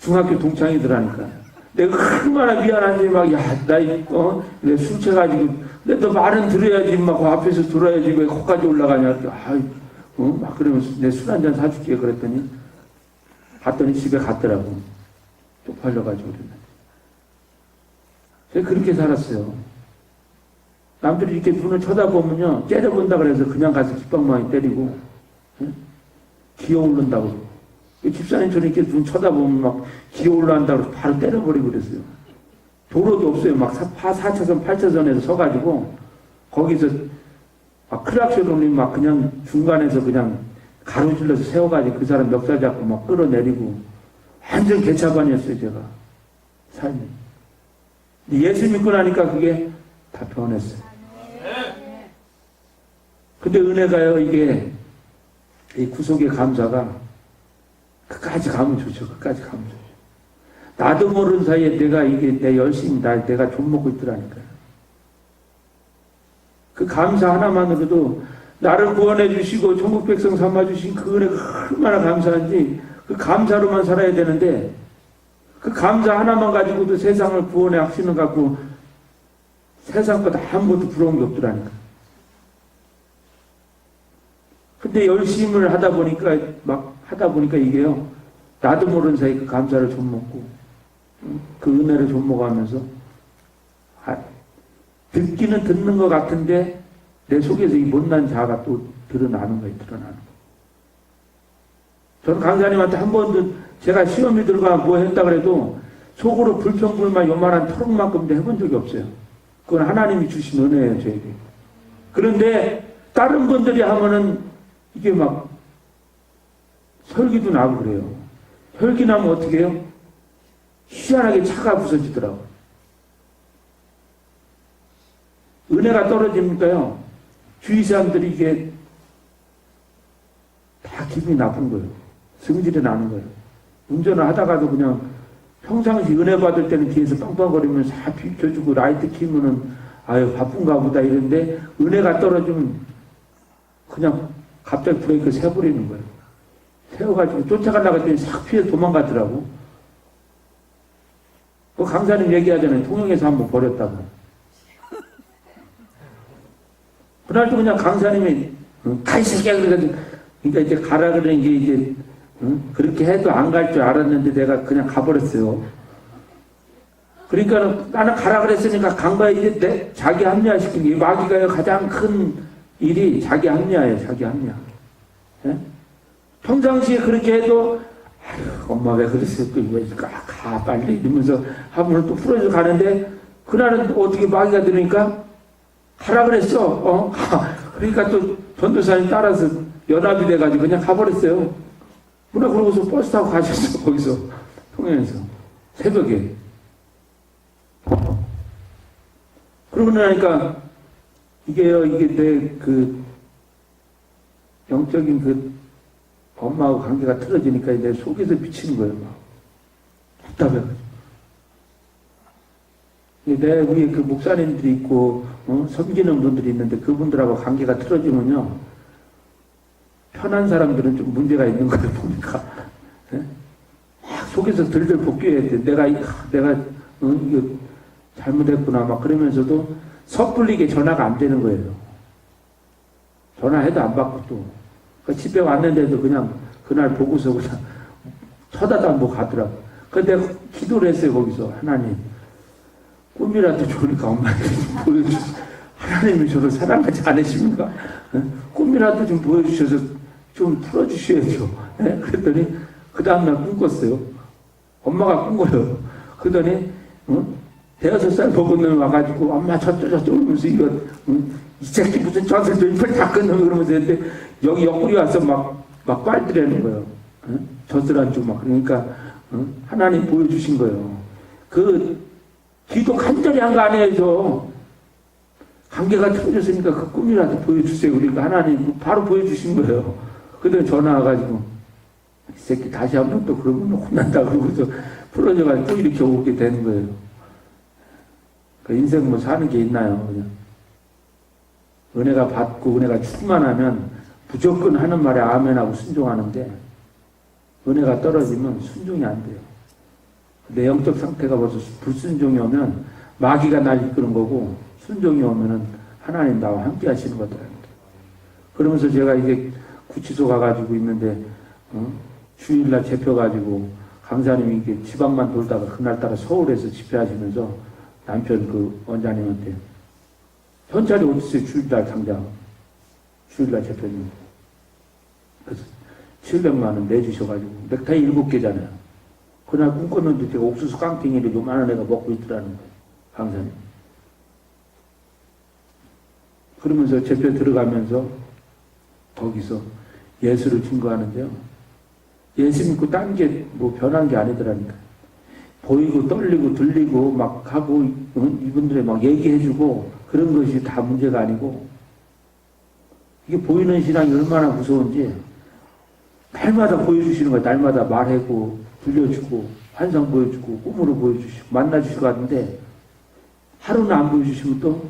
중학교 동창이더라니까. 내가 얼마나 미안한지 막 내가 술 취해가지고 너 말은 들어야지 막 그 앞에서 들어야지 왜 거기까지 올라가냐. 막 그러면서 내 술 한잔 사줄게 그랬더니 봤더니 집에 갔더라고. 쪽팔려가지고 그랬는데. 제가 그렇게 살았어요. 남들이 이렇게 눈을 쳐다보면요 째려본다 그래서 그냥 가서 깃방망이 때리고 기어오른다고. 집사님처럼 이렇게 눈 쳐다보면 막 기어올라간다고 바로 때려버리고 그랬어요. 도로도 없어요. 막 4차선 8차선에서 서가지고 거기서 클락션 울리면 막 그냥 중간에서 그냥 가로질러서 세워가지고 그 사람 멱살 잡고 막 끌어내리고 완전 개차반이었어요, 제가. 삶이. 예수 믿고 나니까 그게 다 변했어요. 근데 은혜가요, 이게 이 구속의 감사가 끝까지 가면 좋죠. 끝까지 가면 좋죠. 나도 모르는 사이에 내가 이게 내 열심히 내가 좀 먹고 있더라니까요. 그 감사 하나만으로도 나를 구원해 주시고 천국 백성 삼아 주신 그 은혜가 얼마나 감사한지 그 감사로만 살아야 되는데 그 감사 하나만 가지고도 세상을 구원해 하시는 것 같고 세상 것 아무것도 부러운 게 없더라니까. 근데 열심을 하다 보니까 이게요, 나도 모르는 사이 그 감사를 좀 먹고 그 은혜를 좀 먹어가면서 듣기는 듣는 것 같은데 내 속에서 이 못난 자아가 또 드러나는 거예요. 저는 강사님한테 한 번도 제가 시험이 들어가 뭐 했다 그래도 속으로 불평불만 요만한 토론만큼도 해본 적이 없어요. 그건 하나님이 주신 은혜예요, 저에게. 그런데 다른 분들이 하면은 이게 막 혈기도 나고 그래요. 혈기 나면 어떻게 해요? 희한하게 차가 부서지더라고. 은혜가 떨어지니까요, 주위 사람들이 이게 다 기분이 나쁜 거예요. 성질이 나는 거예요. 운전을 하다가도 그냥 평상시 은혜 받을 때는 뒤에서 빵빵거리면서 다 비켜주고 라이트 키면은 아유 바쁜가 보다 이런데 은혜가 떨어지면 그냥 갑자기 브레이크 세버리는 거예요. 세워가지고 쫓아가려고 했더니 싹 피해 도망가더라고. 그 강사님 얘기하잖아요. 통영에서 한번 버렸다고. 그날도 그냥 강사님이 가이 새끼야 그러니까 이제 가라 그러는 게 이제 그렇게 해도 안 갈 줄 알았는데 내가 그냥 가버렸어요. 그러니까 나는 가라 그랬으니까 간 거야. 이제 자기 합리화시키는 게 마귀가요 가장 큰 일이 자기 합리화예요. 자기 합리화. 예? 평상시에 그렇게 해도 아유 엄마 왜 그랬어 또 이거 가 빨리 이러면서 하면 또 풀어져 가는데 그날은 어떻게 마귀가 들으니까 가라 그랬어. 그러니까 또 전도사님 따라서 연합이 돼가지고 그냥 가버렸어요. 그러고서 버스 타고 가셨어. 거기서 통영에서 새벽에. 그러고 나니까 이게 내 그 영적인 그 엄마하고 관계가 틀어지니까 내 속에서 비치는 거예요. 막 답답해가지고. 내 위에 그 목사님들이 있고 섬기는 분들이 있는데 그분들하고 관계가 틀어지면요 편한 사람들은 좀 문제가 있는 거예요. 보니까 예? 막 속에서 들들 볶여야 돼. 내가 이거 잘못했구나 막 그러면서도 섣불리게 전화가 안 되는 거예요. 전화해도 안 받고 또 그러니까 집에 왔는데도 그냥 그날 보고서 그냥 쳐다도 안 보고 가더라고. 그래서 내가 기도를 했어요. 거기서 하나님 꿈이라도 좋으니까 엄마에게 좀 보여주세요. 하나님이 저를 사랑하지 않으십니까? 네? 꿈이라도 좀 보여주셔서 좀 풀어주셔야죠. 네? 그랬더니 그 다음날 꿈 꿨어요. 엄마가 꾼 거예요. 그러더니 대여섯 살 먹은 놈이 와가지고 엄마 저쩌저쩌 그러면서 이거 이 새끼 무슨 젖을 입을 다 끊는 그러면서 했는데 여기 옆구리 와서 막 빨더라는 거예요. 네? 젖을 안 주고 막 그러니까 하나님 보여주신 거예요. 그 기도 간절히 한 거 아니에요. 관계가 틀어졌으니까 그 꿈이라도 보여주세요. 그러니까 하나님 바로 보여주신 거예요. 그때 전화 와가지고 이 새끼 다시 한번 또 그러면 혼난다 그러고서 풀어져가지고 또 이렇게 오게 되는 거예요. 그 인생 뭐 사는 게 있나요? 그냥 은혜가 받고 은혜가 주기만 하면 무조건 하는 말에 아멘하고 순종하는데 은혜가 떨어지면 순종이 안 돼요. 내 영적 상태가 벌써 불순종이 오면 마귀가 날 이끄는 거고 순종이 오면은 하나님 나와 함께 하시는 거더라고요. 그러면서 제가 이제 구치소 가가지고 있는데 주일날 잡혀가지고 강사님이 이게 지방만 돌다가 그날따라 서울에서 집회하시면서 남편 그 원장님한테 현찰이 어딨어요? 주일날 당장 주일날 잡혔는데 그래서 700만 원 내주셔가지고 넥타이 7개잖아요. 그날 꿈꿨는데 제가 옥수수 깡탱이를 요만한 애가 먹고 있더라는 거예요. 강사님. 그러면서 제표 들어가면서 거기서 예수를 증거하는데요. 예수 믿고 딴 게 뭐 변한 게 아니더라니까. 보이고 떨리고 들리고 막 하고 이분들의 막 얘기해주고 그런 것이 다 문제가 아니고, 이게 보이는 신앙이 얼마나 무서운지 날마다 보여주시는 거예요. 날마다 말하고 들려주고 환상 보여주고 꿈으로 보여주시고 만나주시고 하는데, 하루는 안 보여주시면 또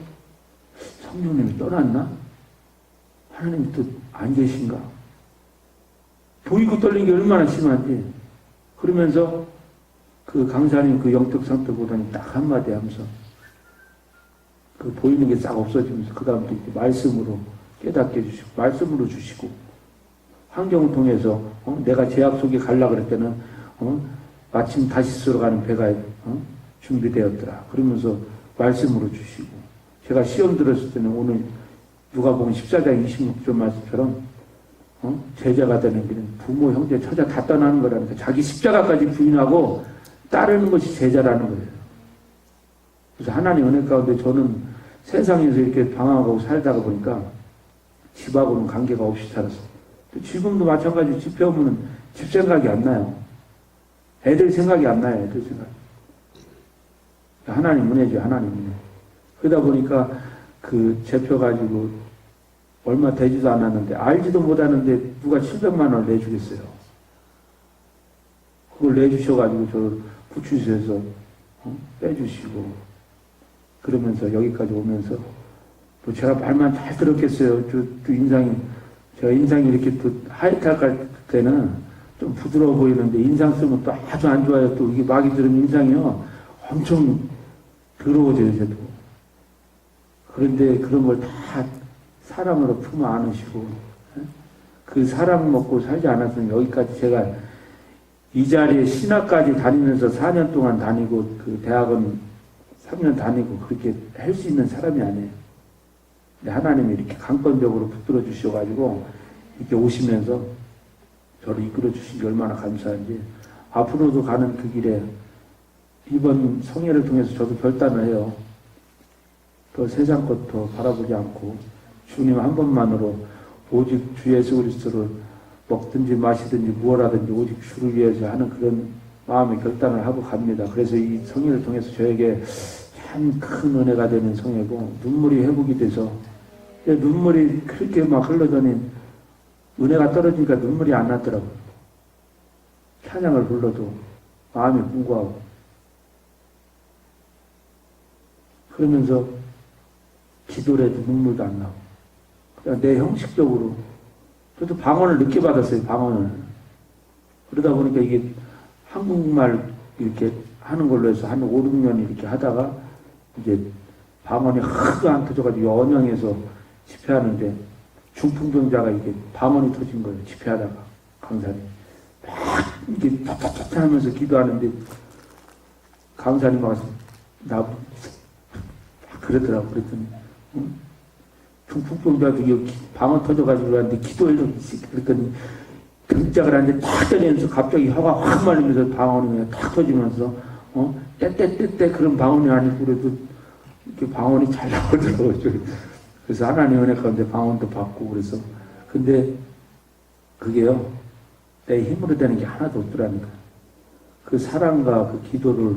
성령님이 떠났나? 하나님이 또 안 계신가? 보이고 떨리는 게 얼마나 심한지. 그러면서 그 강사님 그 영특상태 보더니 딱 한마디 하면서 그 보이는 게 싹 없어지면서 그 다음부터 이렇게 말씀으로 깨닫게 해주시고 말씀으로 주시고, 환경을 통해서 내가 제약 속에 가려고 그럴 때는 마침 다시스로 가는 배가 준비되었더라 그러면서 말씀으로 주시고, 제가 시험 들었을 때는 오늘 누가복음 14장 26절 말씀처럼 제자가 되는 길은 부모, 형제, 처자 다 떠나는 거라니까. 자기 십자가까지 부인하고 따르는 것이 제자라는 거예요. 그래서 하나님 은혜 가운데 저는 세상에서 이렇게 방황하고 살다가 보니까 집하고는 관계가 없이 살았어요. 지금도 마찬가지로 집 배우면 집 생각이 안 나요. 애들 생각이 안 나요. 애들 생각. 하나님 은혜죠. 하나님 은혜. 그러다 보니까 그 제표 가지고 얼마 되지도 않았는데, 알지도 못하는데 누가 700만 원을 내주겠어요. 그걸 내주셔가지고 저 구치소에서 빼주시고 그러면서 여기까지 오면서 뭐 제가 말만 잘 들었겠어요. 저 인상이, 제가 인상이 이렇게 또 하이탈 때는 좀 부드러워 보이는데 인상 쓰면 또 아주 안 좋아요. 또 이게 막이 들으면 인상이요 엄청 더러워져요. 저도. 그런데 그런 걸 다 사람으로 품어 안으시고, 그 사람 먹고 살지 않았으면 여기까지 제가 이 자리에 신학까지 다니면서 4년 동안 다니고 그 대학은 3년 다니고 그렇게 할 수 있는 사람이 아니에요. 근데 하나님이 이렇게 강권적으로 붙들어 주셔가지고 이렇게 오시면서 저를 이끌어 주신 게 얼마나 감사한지, 앞으로도 가는 그 길에 이번 성회를 통해서 저도 결단을 해요. 더 세상 것 더 바라보지 않고 주님 한 번만으로 오직 주 예수 그리스도를 먹든지 마시든지 무엇하든지 오직 주를 위해서 하는 그런 마음의 결단을 하고 갑니다. 그래서 이 성회를 통해서 저에게 참 큰 은혜가 되는 성회고, 눈물이 회복이 돼서, 눈물이 그렇게 막 흘러더니 은혜가 떨어지니까 눈물이 안 나더라고요. 찬양을 불러도 마음이 궁고하고, 그러면서 기도를 해도 눈물도 안 나고, 그냥 내 형식적으로 저도 방언을 늦게 받았어요. 방언을. 그러다 보니까 이게 한국말 이렇게 하는 걸로 해서 한 5, 6년 이렇게 하다가 이제 방언이 하도 안 터져가지고 연영에서 집회하는데 중풍병자가 이게 방언이 터진 거예요. 집회하다가 강사님 막 이렇게 탁탁탁 하면서 기도하는데 강사님 와서 나 그러더라고. 그랬더니 중풍병자도 여기 방언 터져가지고 왔는데 기도를 좀 그랬더니 등짝을 앉아 탁 때리면서 갑자기 혀가 확 말리면서 방언이 그냥 탁 터지면서 떼떼떼떼 그런 방언이 아니고 그래도 이렇게 방언이 잘 나오더라고요. 그래서 하나님 은혜 가운데 방언도 받고 그래서. 근데 그게요 내 힘으로 되는 게 하나도 없더라니까. 그 사랑과 그 기도를,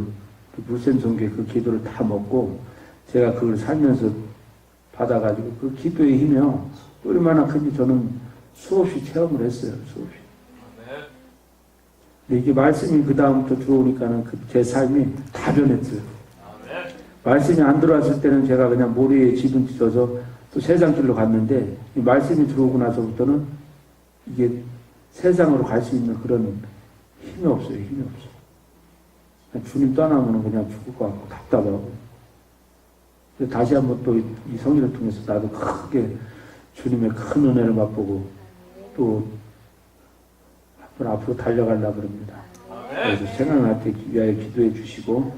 그 물샘 성교의 그 기도를 다 먹고 제가 그걸 살면서 받아가지고 그 기도의 힘이요 얼마나 큰지 저는 수없이 체험을 했어요. 수없이. 근데 이게 말씀이 그 다음부터 들어오니까는 제 삶이 다 변했어요. 말씀이 안 들어왔을 때는 제가 그냥 모래에 지분 찢어서 또 세상 길로 갔는데, 이 말씀이 들어오고 나서부터는 이게 세상으로 갈 수 있는 그런 힘이 없어요. 힘이 없어요. 주님 떠나면 그냥 죽을 것 같고 답답하고. 다시 한번 또 이 성의를 통해서 나도 크게 주님의 큰 은혜를 맛보고 또 한번 앞으로 달려가려고 합니다. 그래서 생각날 때 위하여 기도해 주시고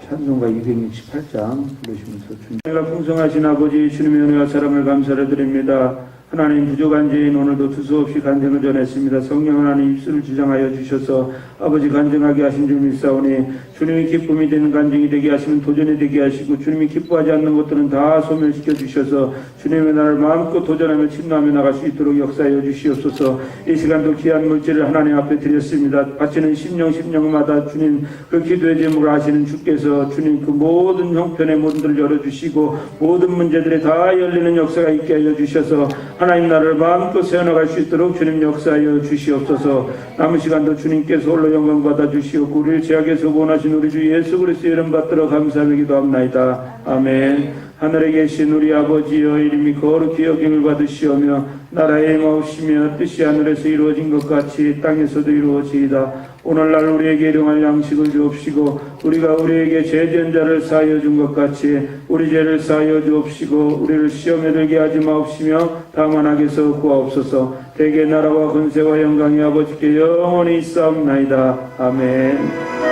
찬송가 268장 부르시면서 주님과 풍성하신 아버지 주님의 은혜와 사랑을 감사를 드립니다. 하나님 부족한 죄인 오늘도 두서없이 간증을 전했습니다. 성령 하나님 입술을 지정하여 주셔서 아버지 간증하게 하신 줄 믿사오니 주님이 기쁨이 되는 간증이 되게 하시면 도전이 되게 하시고 주님이 기뻐하지 않는 것들은 다 소멸시켜 주셔서 주님의 나라를 마음껏 도전하며 침노하며 나갈 수 있도록 역사하여 주시옵소서. 이 시간도 귀한 물질을 하나님 앞에 드렸습니다. 바치는 심령마다 주님 그 기도의 제목을 하시는 주께서 주님 그 모든 형편의 문들을 열어주시고 모든 문제들이 다 열리는 역사가 있게 하여 주셔서 하나님 나라를 마음껏 세워나갈 수 있도록 주님 역사하여 주시옵소서. 남은 시간도 주님께서 홀로 영광 받아 주시옵고 우리를 죄악에서 구원하신 우리 주 예수 그리스도의 이름 받들어 감사하며 기도합나이다. 아멘. 하늘에 계신 우리 아버지여 이름이 거룩히 여김을 받으시오며 나라의 임하옵시며 뜻이 하늘에서 이루어진 것 같이 땅에서도 이루어지이다. 오늘날 우리에게 일용할 양식을 주옵시고 우리가 우리에게 죄된 자를 사하여 준 것 같이 우리 죄를 사하여 주옵시고 우리를 시험에 들게 하지 마옵시며 다만 악에서 구하옵소서. 대개 나라와 권세와 영광이 아버지께 영원히 있사옵나이다. 아멘.